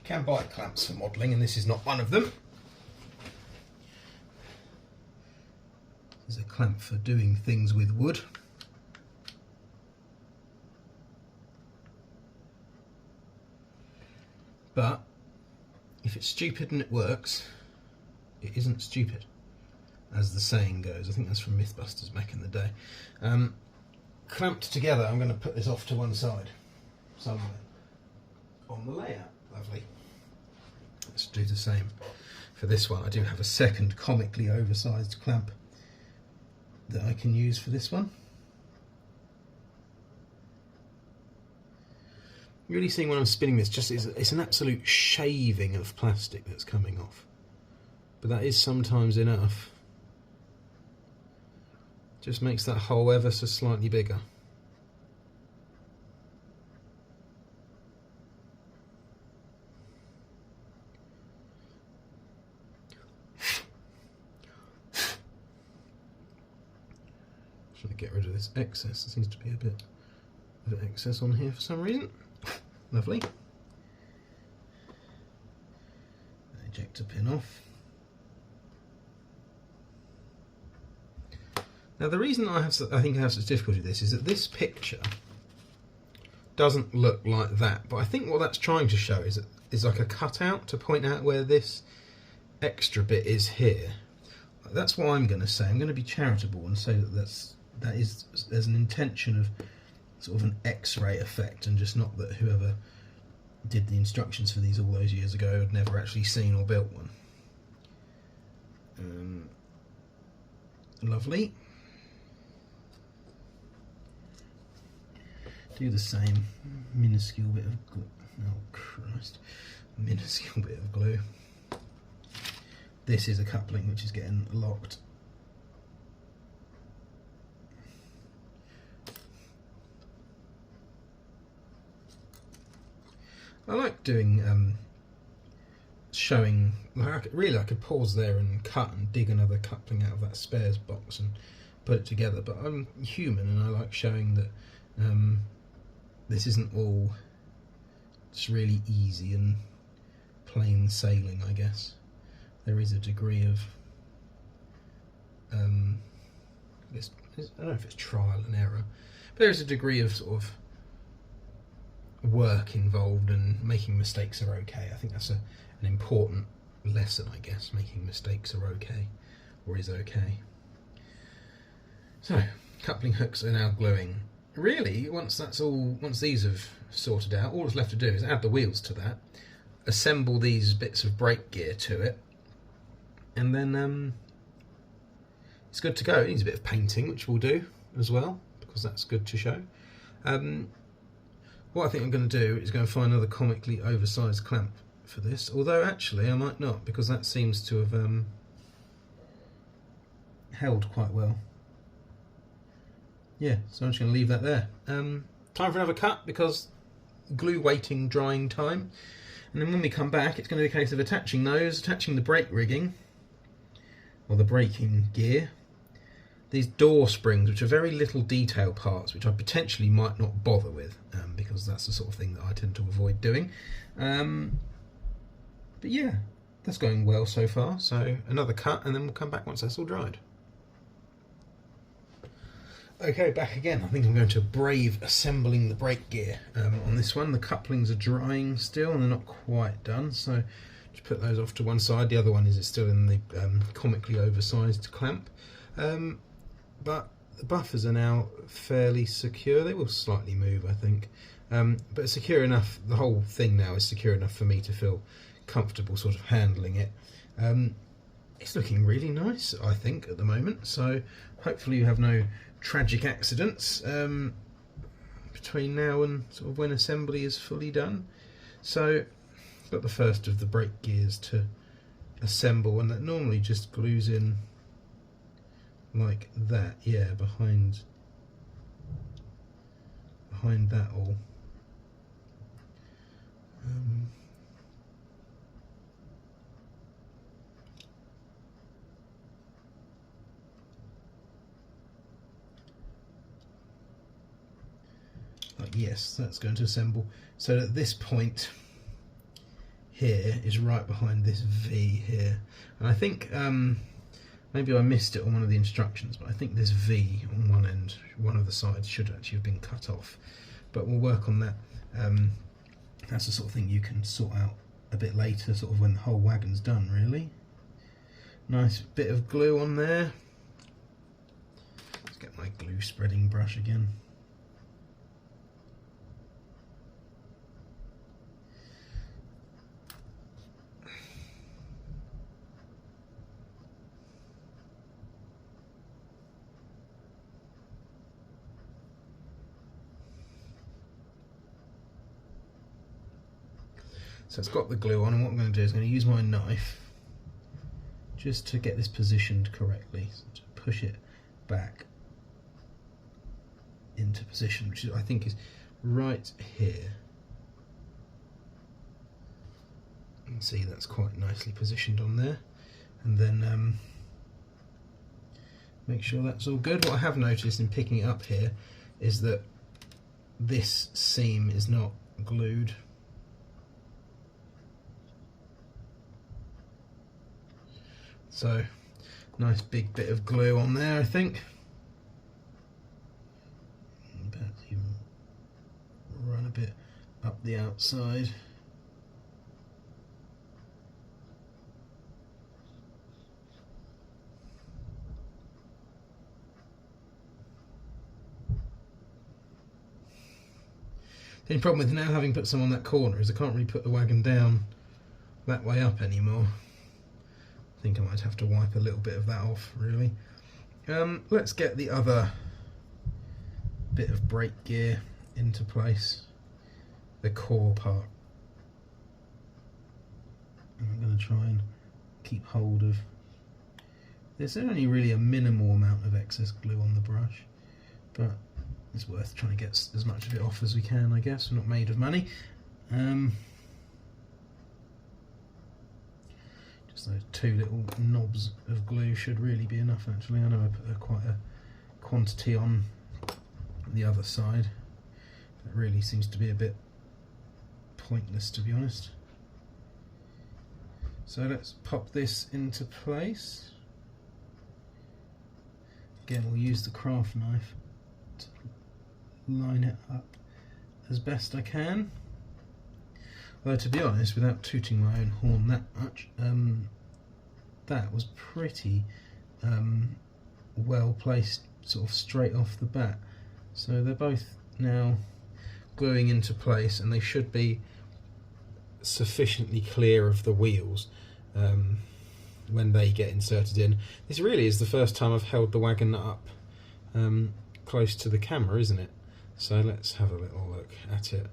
can buy clamps for modelling, and this is not one of them. There's a clamp for doing things with wood. But if it's stupid and it works, it isn't stupid, as the saying goes. I think that's from Mythbusters back in the day. Clamped together, I'm going to put this off to one side, somewhere on the layout. Lovely. Let's do the same for this one. I do have a second comically oversized clamp that I can use for this one. Really seeing when I'm spinning this, just it's an absolute shaving of plastic that's coming off. But that is sometimes enough. Just makes that hole ever so slightly bigger. Trying to get rid of this excess. There seems to be a bit of excess on here for some reason. Lovely. Ejector pin off. Now the reason I think I have such difficulty with this is that this picture doesn't look like that, but I think what that's trying to show is like a cutout to point out where this extra bit is here. That's what I'm going to say. I'm going to be charitable and say that there's an intention of sort of an X-ray effect, and just not that whoever did the instructions for these all those years ago had never actually seen or built one. Lovely. Do the same minuscule bit of glue. Oh Christ, minuscule bit of glue. This is a coupling which is getting locked. I like doing showing. Really, I could pause there and cut and dig another coupling out of that spares box and put it together. But I'm human, and I like showing that this isn't all just really easy and plain sailing. I guess there is a degree of I don't know if it's trial and error, but there is a degree of sort of work involved, and making mistakes are okay. I think that's an important lesson, I guess. Making mistakes are okay, or is okay. So, coupling hooks are now gluing. Really, once these have sorted out, all that's left to do is add the wheels to that, assemble these bits of brake gear to it, and then it's good to go. It needs a bit of painting, which we'll do as well, because that's good to show. What I think I'm going to do is go and find another comically oversized clamp for this, although actually I might not, because that seems to have held quite well. Yeah, so I'm just going to leave that there. Time for another cut, because glue waiting drying time, and then when we come back it's going to be a case of attaching the brake rigging, or the braking gear, these door springs, which are very little detail parts, which I potentially might not bother with, because that's the sort of thing that I tend to avoid doing. But yeah, that's going well so far. So another cut, and then we'll come back once that's all dried. Okay, back again. I think I'm going to brave assembling the brake gear on this one. The couplings are drying still, and they're not quite done, so just put those off to one side. The other one is still in the comically oversized clamp. But the buffers are now fairly secure. They will slightly move, I think, but it's secure enough. The whole thing now is secure enough for me to feel comfortable sort of handling it. It's looking really nice, I think, at the moment, so hopefully you have no tragic accidents between now and sort of when assembly is fully done. So got the first of the brake gears to assemble, and that normally just glues in like that, yeah, behind that all. Yes, that's going to assemble. So at this point here is right behind this V here, and I think maybe I missed it on one of the instructions, but I think this V on one end, one of the sides, should actually have been cut off, but we'll work on that. That's the sort of thing you can sort out a bit later, sort of when the whole wagon's done, really. Nice bit of glue on there. Let's get my glue spreading brush again. So it's got the glue on, and what I'm going to do is I'm going to use my knife just to get this positioned correctly, so to push it back into position, which I think is right here. You can see that's quite nicely positioned on there, and then make sure that's all good. What I have noticed in picking it up here is that this seam is not glued. So, nice big bit of glue on there, I think. Perhaps even run a bit up the outside. The only problem with now having put some on that corner is I can't really put the wagon down that way up anymore. I think I might have to wipe a little bit of that off, really. Let's get the other bit of brake gear into place, the core part. And I'm going to try and keep hold of. There's only really a minimal amount of excess glue on the brush, but it's worth trying to get as much of it off as we can, I guess. We're not made of money. Those two little knobs of glue should really be enough, actually. I know I put quite a quantity on the other side. It really seems to be a bit pointless, to be honest. So let's pop this into place. Again, we'll use the craft knife to line it up as best I can. Although, to be honest, without tooting my own horn that much, that was pretty well placed, sort of straight off the bat. So they're both now gluing into place, and they should be sufficiently clear of the wheels when they get inserted in. This really is the first time I've held the wagon up close to the camera, isn't it? So let's have a little look at it.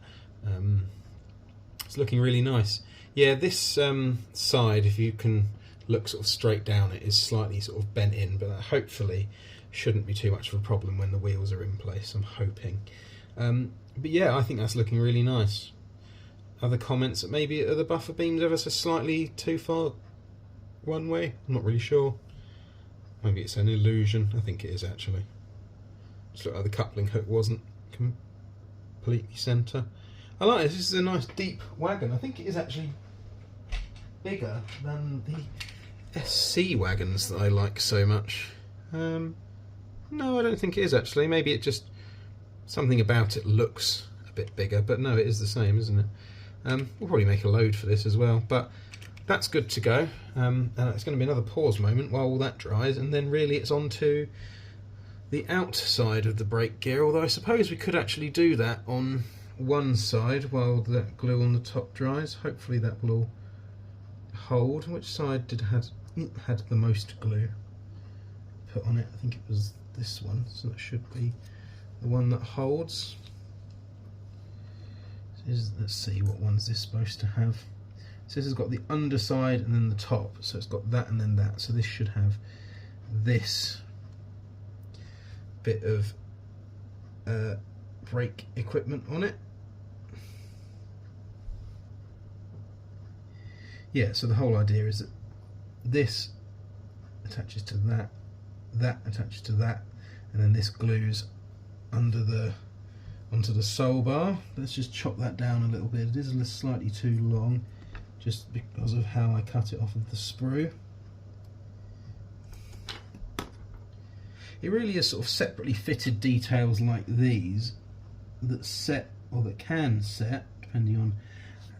It's looking really nice. Yeah, this side, if you can look sort of straight down, it is slightly sort of bent in, but that hopefully shouldn't be too much of a problem when the wheels are in place, I'm hoping. But yeah, I think that's looking really nice. Other comments? Maybe are the buffer beams ever so slightly too far one way? I'm not really sure. Maybe it's an illusion. I think it is, actually. Just looked like the coupling hook wasn't completely centre. I like this. This is a nice deep wagon. I think it is actually bigger than the SC wagons that I like so much. No, I don't think it is, actually. Maybe it just, something about it looks a bit bigger, but no, it is the same, isn't it? We'll probably make a load for this as well, but that's good to go. And it's going to be another pause moment while all that dries, and then really it's on to the outside of the brake gear, although I suppose we could actually do that on one side while that glue on the top dries. Hopefully that will all hold. Which side had the most glue put on it? I think it was this one, so that should be the one that holds. Let's see, what one's this supposed to have? So this has got the underside and then the top, so it's got that and then that, so this should have this bit of brake equipment on it. Yeah, so the whole idea is that this attaches to that, that attaches to that, and then this glues onto the sole bar. Let's just chop that down a little bit. It is slightly too long, just because of how I cut it off of the sprue. It really is sort of separately fitted details like these that set, or that can set, depending on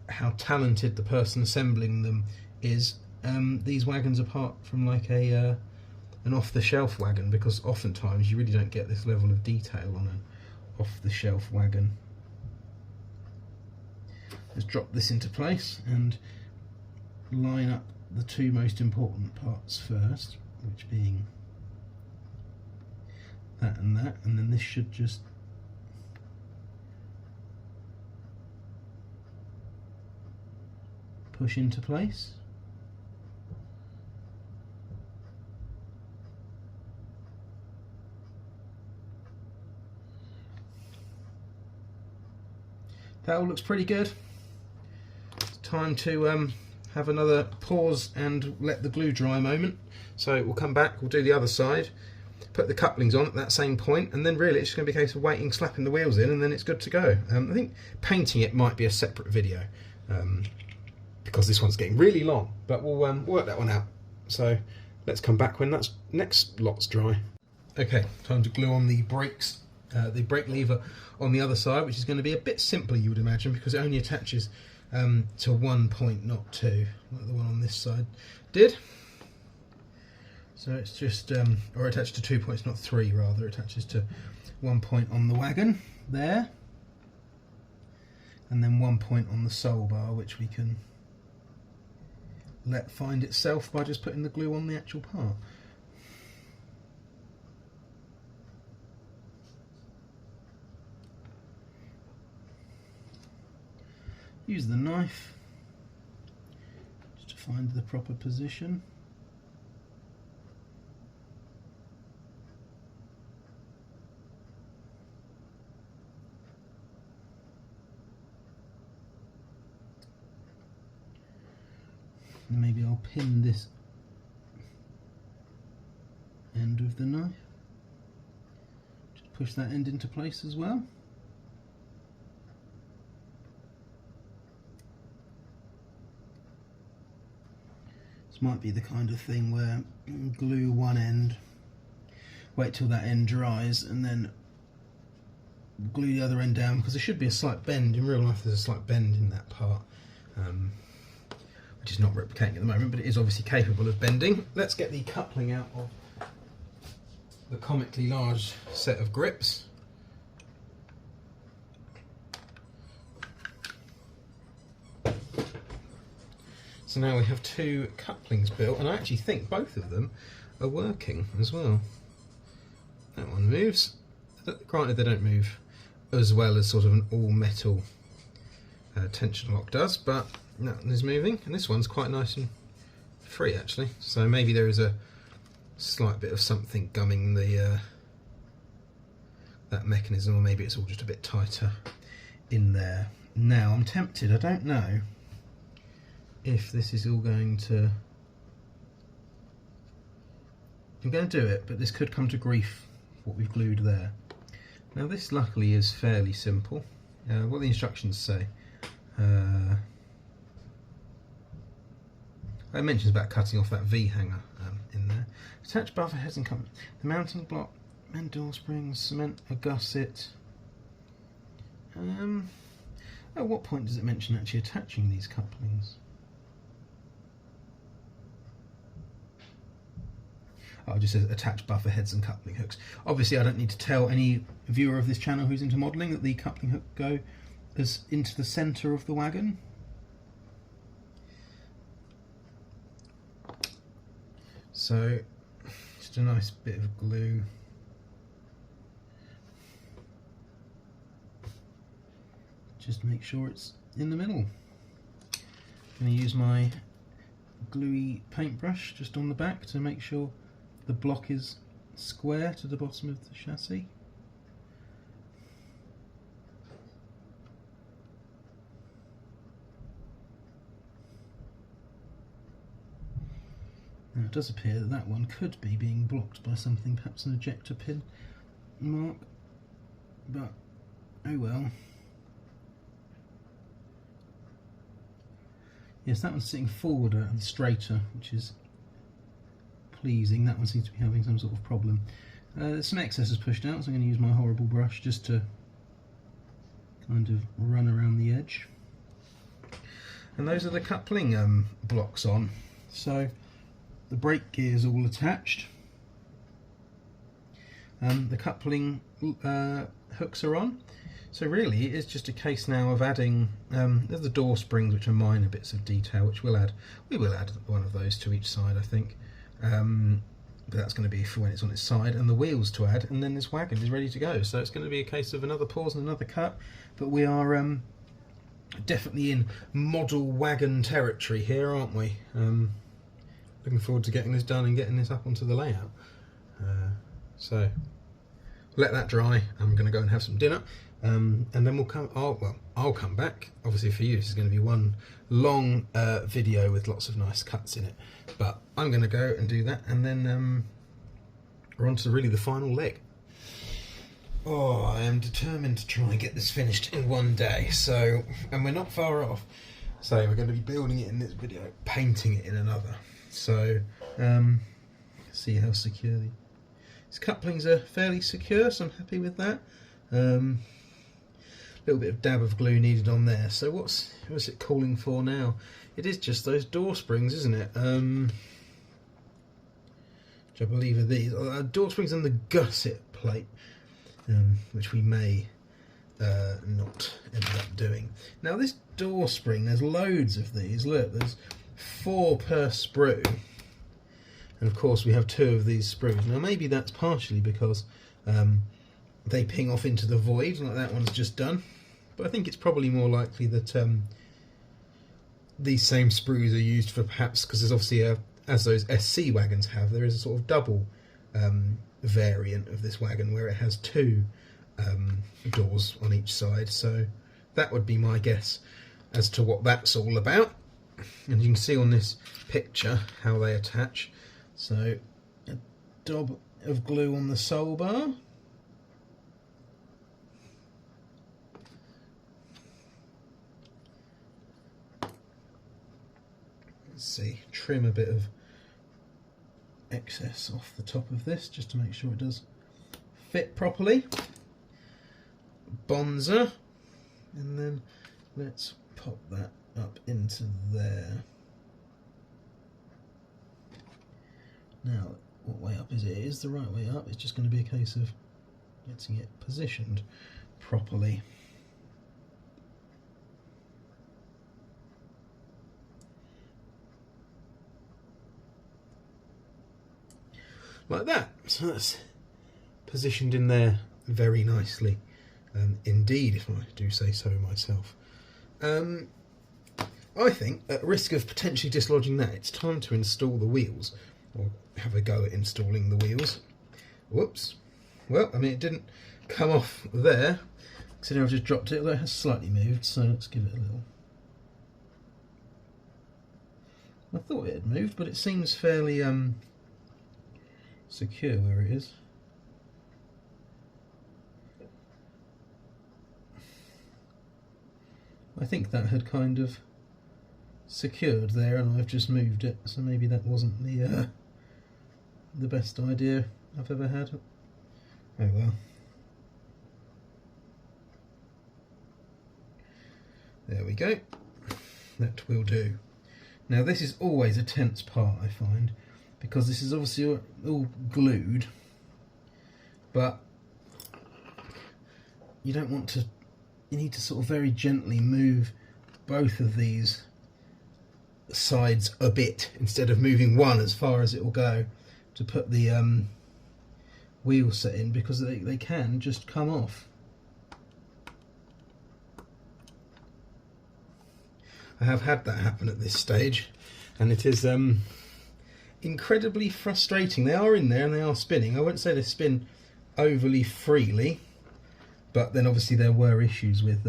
how talented the person assembling them is, these wagons apart from like an off-the-shelf wagon, because oftentimes you really don't get this level of detail on an off-the-shelf wagon. Let's drop this into place and line up the two most important parts first, which being that, and then this should just push into place. That all looks pretty good. It's time to have another pause and let the glue dry moment. So we'll come back, we'll do the other side, put the couplings on at that same point, and then really it's just going to be a case of waiting, slapping the wheels in, and then it's good to go. I think painting it might be a separate video, because this one's getting really long, but we'll work that one out. So let's come back when that next lot's dry. Okay, time to glue on the brakes, the brake lever on the other side, which is going to be a bit simpler, you would imagine, because it only attaches to 1 point, not 2, like the one on this side did. So it's just, or attached to 2 points, not 3 rather, it attaches to 1 point on the wagon there, and then 1 point on the sole bar, which we can let find itself by just putting the glue on the actual part. Use the knife just to find the proper position. And maybe I'll pin this end of the knife. Just push that end into place as well. This might be the kind of thing where you glue one end, wait till that end dries, and then glue the other end down, because there should be a slight bend. In real life there's a slight bend in that part, which is not replicating at the moment, but it is obviously capable of bending. Let's get the coupling out of the comically large set of grips. So now we have two couplings built, and I actually think both of them are working as well. That one moves. Granted, they don't move as well as sort of an all-metal tension lock does, but that one is moving, and this one's quite nice and free actually. So maybe there is a slight bit of something gumming the that mechanism, or maybe it's all just a bit tighter in there. Now I'm tempted, I don't know if this is all going to... I'm going to do it, but this could come to grief, what we've glued there. Now this luckily is fairly simple. What the instructions say. It mentions about cutting off that V-hanger in there. Attach buffer heads and couplings. The mounting block, and door springs, cement, a gusset. At what point does it mention actually attaching these couplings? Oh, it just says attach buffer heads and coupling hooks. Obviously I don't need to tell any viewer of this channel who's into modelling that the coupling hook go as into the centre of the wagon. So just a nice bit of glue. Just make sure it's in the middle. I'm going to use my gluey paintbrush just on the back to make sure the block is square to the bottom of the chassis. Now it does appear that that one could be being blocked by something, perhaps an ejector pin mark, but oh well. Yes, that one's sitting forwarder and straighter, which is pleasing. That one seems to be having some sort of problem. There's some excess is pushed out, so I'm going to use my horrible brush just to kind of run around the edge. And those are the coupling blocks on. So the brake gear is all attached. The coupling hooks are on. So really it is just a case now of adding, there's the door springs, which are minor bits of detail, which we'll add. We will add one of those to each side, I think. But that's going to be for when it's on its side, and the wheels to add, and then this wagon is ready to go. So it's going to be a case of another pause and another cut, but we are definitely in model wagon territory here, aren't we? Looking forward to getting this done and getting this up onto the layout. So let that dry. I'm going to go and have some dinner. And then we'll come. I'll come back. Obviously, for you, this is going to be one long video with lots of nice cuts in it. But I'm going to go and do that, and then we're on to really the final leg. Oh, I am determined to try and get this finished in one day. So, and we're not far off. So we're going to be building it in this video, painting it in another. So, see how secure these couplings are. Fairly secure, so I'm happy with that. Little bit of dab of glue needed on there. So what's it calling for now? It is just those door springs, isn't it? Which I believe are these door springs and the gusset plate, which we may not end up doing. Now this door spring, there's loads of these. Look, there's 4 per sprue, and of course we have 2 of these sprues. Now maybe that's partially because they ping off into the void like that one's just done, but I think it's probably more likely that these same sprues are used for, perhaps because there's obviously as those SC wagons have, there is a sort of double variant of this wagon where it has 2 doors on each side. So that would be my guess as to what that's all about. And you can see on this picture how they attach. So a dab of glue on the sole bar. Let's see, trim a bit of excess off the top of this just to make sure it does fit properly. Bonzer, and then let's pop that up into there. Now, what way up is it? It is the right way up. It's just going to be a case of getting it positioned properly. Like that. So that's positioned in there very nicely indeed, if I do say so myself. I think, at risk of potentially dislodging that, it's time to install the wheels, or have a go at installing the wheels. Whoops. Well, I mean, it didn't come off there, considering I've just dropped it, although it has slightly moved, so let's give it a little. I thought it had moved, but it seems fairly secure where it is. I think that had kind of secured there, and I've just moved it, so maybe that wasn't the best idea I've ever had. Oh well. There we go. That will do. Now this is always a tense part, I find, because this is obviously all glued, but you don't want to, you need to sort of very gently move both of these sides a bit instead of moving one as far as it will go to put the wheel set in, because they can just come off. I have had that happen at this stage, and it is incredibly frustrating. They are in there and they are spinning. I won't say they spin overly freely, but then obviously there were issues with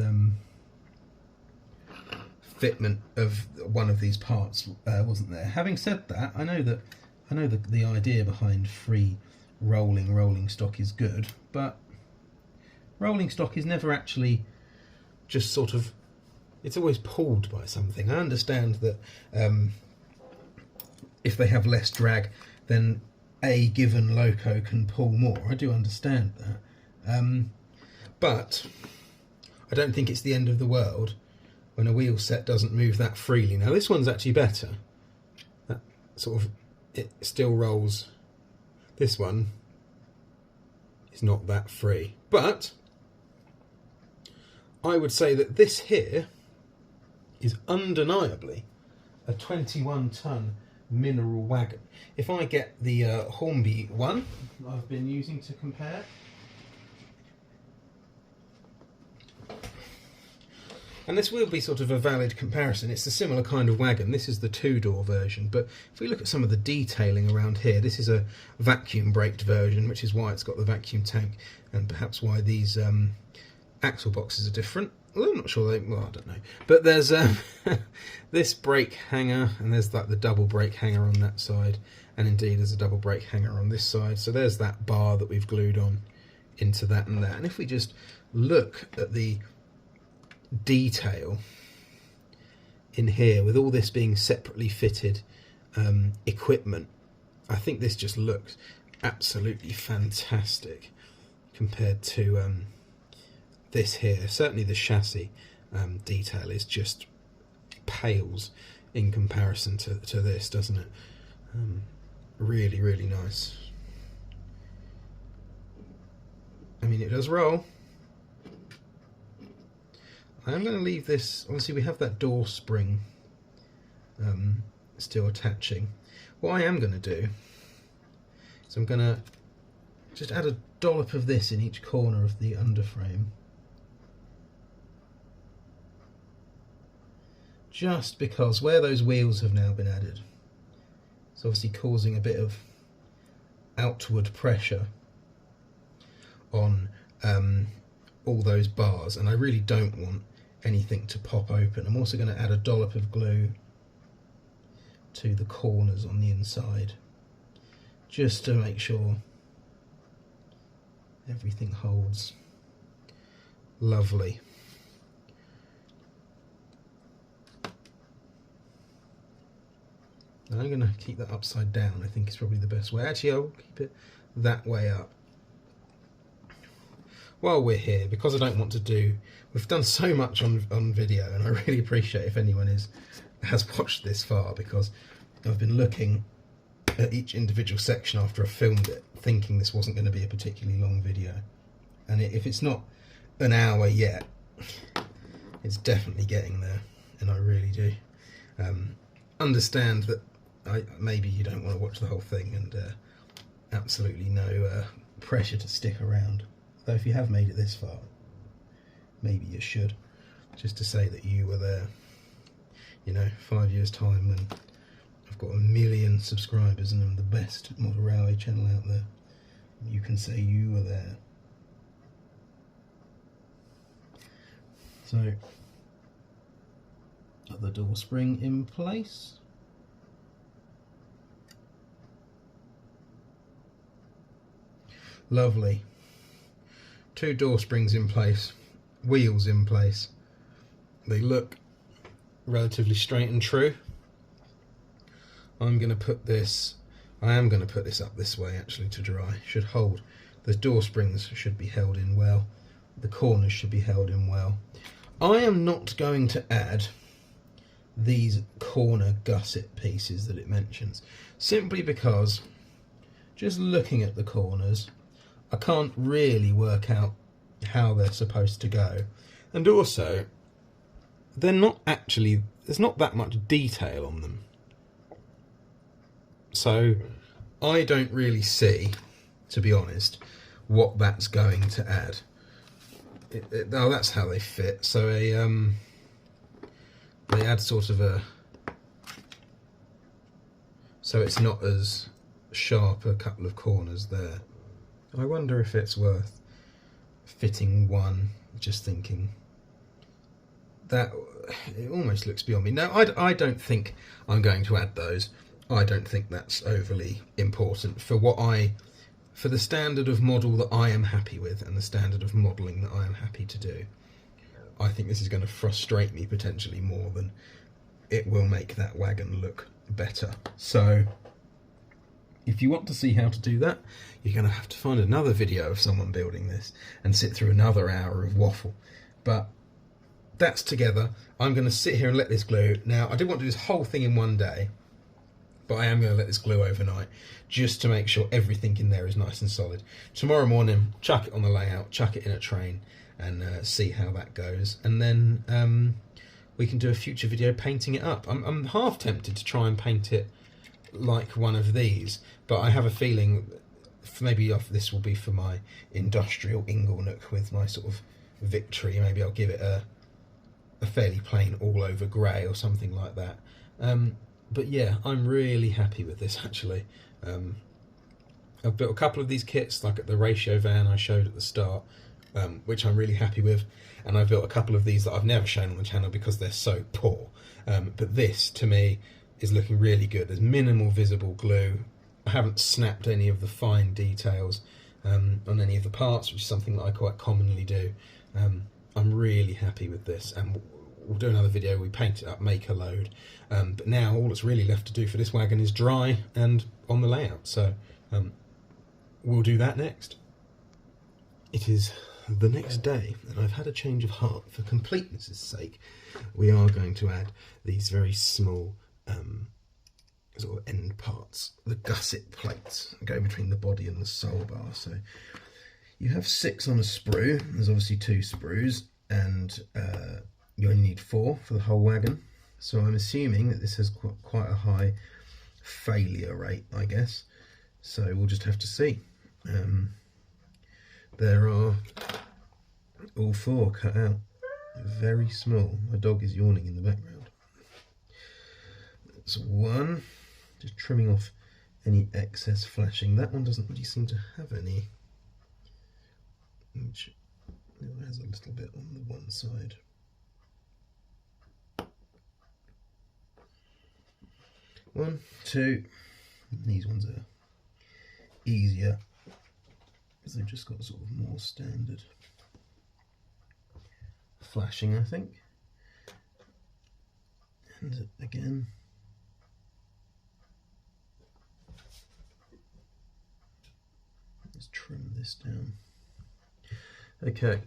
fitment of one of these parts, wasn't there? Having said that, I know the idea behind free rolling stock is good, but rolling stock is never actually just sort of, it's always pulled by something. I understand that if they have less drag, then a given loco can pull more. I do understand that, but I don't think it's the end of the world when a wheel set doesn't move that freely. Now this one's actually better. That sort of, it still rolls. This one is not that free. But I would say that this here is undeniably a 21-ton mineral wagon. If I get the Hornby one I've been using to compare, and this will be sort of a valid comparison, it's a similar kind of wagon. This is the two-door version, but if we look at some of the detailing around here, this is a vacuum braked version, which is why it's got the vacuum tank, and perhaps why these axle boxes are different. Well, I'm not sure they, well, I don't know. But there's this brake hanger, and there's like the double brake hanger on that side, and indeed there's a double brake hanger on this side. So there's that bar that we've glued on into that and that. And if we just look at the detail in here, with all this being separately fitted equipment, I think this just looks absolutely fantastic compared to this here. Certainly the chassis detail is just pales in comparison to this, doesn't it? Really, really nice. I mean, it does roll. I'm going to leave this, obviously we have that door spring still attaching. What I am going to do is I'm going to just add a dollop of this in each corner of the underframe, just because where those wheels have now been added, it's obviously causing a bit of outward pressure on all those bars, and I really don't want anything to pop open. I'm also going to add a dollop of glue to the corners on the inside, just to make sure everything holds lovely. I'm going to keep that upside down. I think it's probably the best way. Actually, I'll keep it that way up. While we're here, because I don't want to do, we've done so much on video, and I really appreciate if anyone has watched this far, because I've been looking at each individual section after I filmed it, thinking this wasn't going to be a particularly long video. And if it's not an hour yet, it's definitely getting there, and I really do understand that maybe you don't want to watch the whole thing, and absolutely no pressure to stick around. Though if you have made it this far, maybe you should, just to say that you were there. You know, 5 years time, when I've got 1 million subscribers and I'm the best model railway channel out there, you can say you were there. So, got the door spring in place. Lovely. 2 door springs in place, wheels in place. They look relatively straight and true. I am going to put this up this way actually to dry. Should hold. The door springs should be held in well. The corners should be held in well. I am not going to add these corner gusset pieces that it mentions, simply because just looking at the corners I can't really work out how they're supposed to go, and also they're not actually, there's not that much detail on them, so I don't really see, to be honest, what that's going to add. Oh, that's how they fit. So they add sort of a, so it's not as sharp a couple of corners there. I wonder if it's worth fitting one, just thinking. That, it almost looks beyond me. No, I don't think I'm going to add those. I don't think that's overly important for for the standard of model that I am happy with and the standard of modelling that I am happy to do. I think this is going to frustrate me potentially more than it will make that wagon look better. So if you want to see how to do that, you're going to have to find another video of someone building this and sit through another hour of waffle. But that's together. I'm going to sit here and let this glue. Now, I didn't want to do this whole thing in one day, but I am going to let this glue overnight just to make sure everything in there is nice and solid. Tomorrow morning, chuck it on the layout, chuck it in a train, and see how that goes. And then we can do a future video painting it up. I'm half tempted to try and paint it like one of these, but I have a feeling maybe this will be for my industrial inglenook with my sort of Victory. Maybe I'll give it a fairly plain all over grey or something like that. But yeah, I'm really happy with this actually. I've built a couple of these kits, like at the ratio van I showed at the start, which I'm really happy with, and I've built a couple of these that I've never shown on the channel because they're so poor. But this, to me, is looking really good. There's minimal visible glue. I haven't snapped any of the fine details on any of the parts, which is something that I quite commonly do. I'm really happy with this, and we'll do another video, we paint it up, make a load. But now all that's really left to do for this wagon is dry and on the layout, so we'll do that next. It is the next day, and I've had a change of heart. For completeness' sake, we are going to add these very small sort of end parts, the gusset plates, go between the body and the sole bar. So you have 6 on a sprue. There's obviously 2 sprues, and you only need 4 for the whole wagon. So I'm assuming that this has quite a high failure rate, I guess. So we'll just have to see. There are all 4 cut out, very small. My dog is yawning in the background. That's 1, just trimming off any excess flashing. That one doesn't really seem to have any, which it has a little bit on the one side. One, 2, these ones are easier because they've just got sort of more standard flashing, I think. And again, let's trim this down. Okay,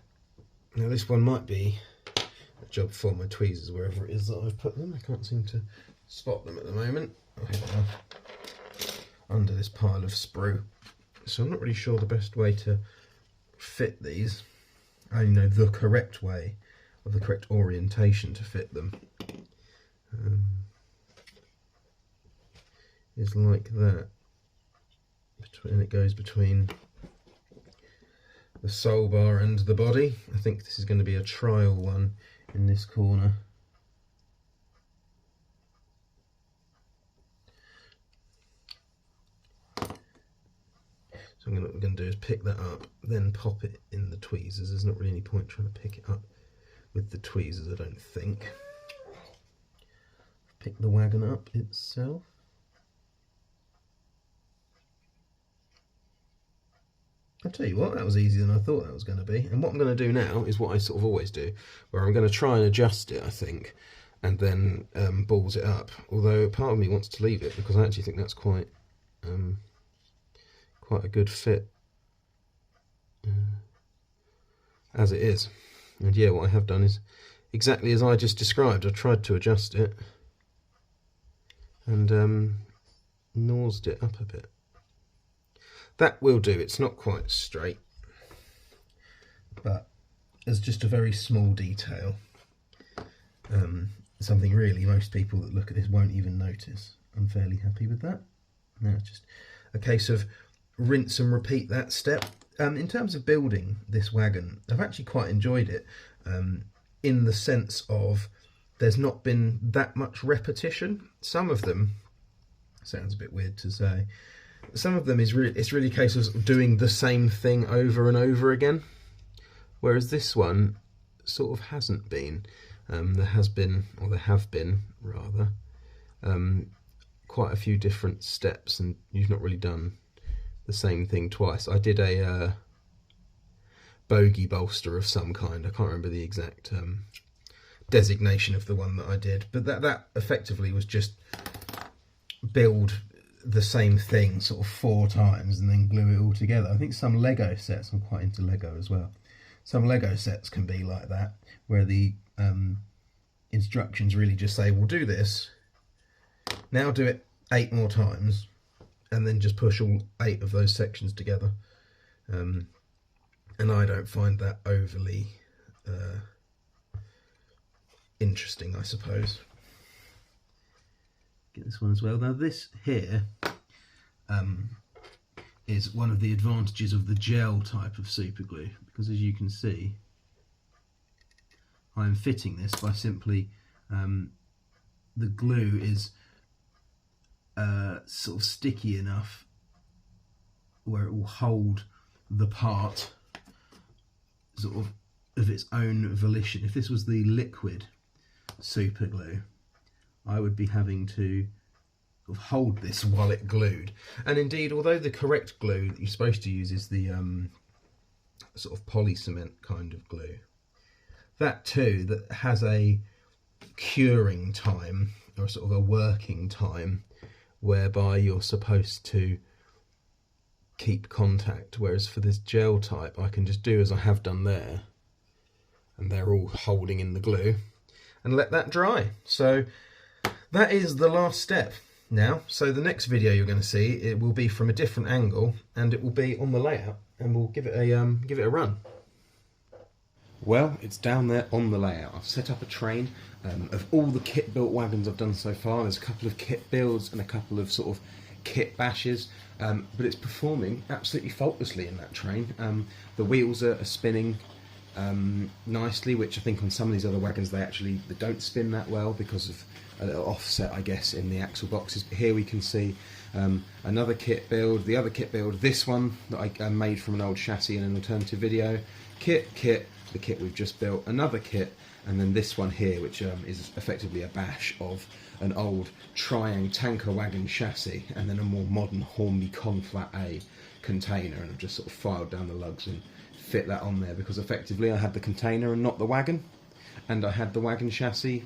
now this one might be a job for my tweezers wherever it is that I've put them. I can't seem to spot them at the moment. Oh, here they are, under this pile of sprue. So I'm not really sure the best way to fit these. I only know the correct way, or the correct orientation to fit them. Is like that, and it goes between the sole bar and the body. I think this is going to be a trial one in this corner. So what I'm going to do is pick that up, then pop it in the tweezers. There's not really any point trying to pick it up with the tweezers, I don't think. Pick the wagon up itself. I'll tell you what, that was easier than I thought that was going to be. And what I'm going to do now is what I sort of always do, where I'm going to try and adjust it, I think, and then balls it up. Although part of me wants to leave it because I actually think that's quite a good fit as it is. And yeah, what I have done is exactly as I just described. I tried to adjust it and nosed it up a bit. That will do. It's not quite straight, but as just a very small detail, something really most people that look at this won't even notice. I'm fairly happy with that. Now it's just a case of rinse and repeat that step. In terms of building this wagon, I've actually quite enjoyed it, in the sense of there's not been that much repetition. Some of them, sounds a bit weird to say, some of them it's really a case of doing the same thing over and over again, whereas this one sort of hasn't been. There have been rather, quite a few different steps, and you've not really done the same thing twice. I did a bogey bolster of some kind. I can't remember the exact designation of the one that I did, but that effectively was just build the same thing sort of 4 times and then glue it all together. I think some Lego sets, I'm quite into Lego as well, some Lego sets can be like that, where the instructions really just say, we'll do this, now do it 8 more times, and then just push all 8 of those sections together. And I don't find that overly interesting, I suppose. Get this one as well. Now this here is one of the advantages of the gel type of super glue, because as you can see, I'm fitting this by simply, the glue is sort of sticky enough where it will hold the part sort of its own volition. If this was the liquid super glue, I would be having to sort of hold this while it glued. And indeed, although the correct glue that you're supposed to use is the sort of poly cement kind of glue, that too, that has a curing time, or sort of a working time, whereby you're supposed to keep contact, whereas for this gel type I can just do as I have done there, and they're all holding in the glue, and let that dry. So that is the last step now. So the next video you're going to see, it will be from a different angle, and it will be on the layout, and we'll give it a run. Well, it's down there on the layout. I've set up a train of all the kit built wagons I've done so far. There's a couple of kit builds and a couple of sort of kit bashes, but it's performing absolutely faultlessly in that train. The wheels are spinning nicely, which I think on some of these other wagons they don't spin that well because of a little offset, I guess, in the axle boxes. But here we can see another kit build, the other kit build, this one that I made from an old chassis in an alternative video, kit, the kit we've just built, another kit, and then this one here, which is effectively a bash of an old Triang tanker wagon chassis, and then a more modern Hornby Conflat A container, and I've just sort of filed down the lugs and fit that on there, because effectively I had the container and not the wagon, and I had the wagon chassis,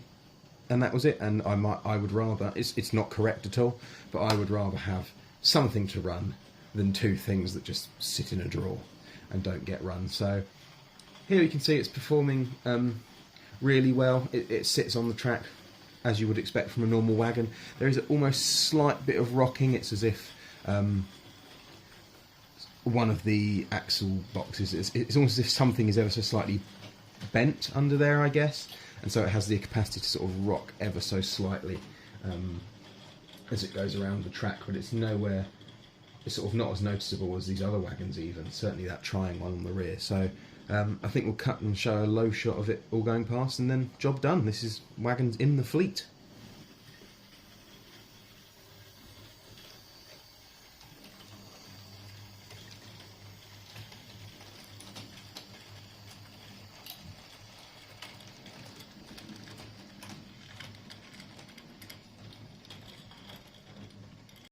and that was it. And I would rather, it's not correct at all, but I would rather have something to run than 2 things that just sit in a drawer and don't get run. So here you can see it's performing really well. It sits on the track as you would expect from a normal wagon. There is an almost slight bit of rocking. It's as if one of the axle boxes, it's almost as if something is ever so slightly bent under there, I guess, and so it has the capacity to sort of rock ever so slightly as it goes around the track, but it's nowhere, it's sort of not as noticeable as these other wagons even, certainly that Triang one on the rear. So I think we'll cut and show a low shot of it all going past, and then job done. This is wagons in the fleet.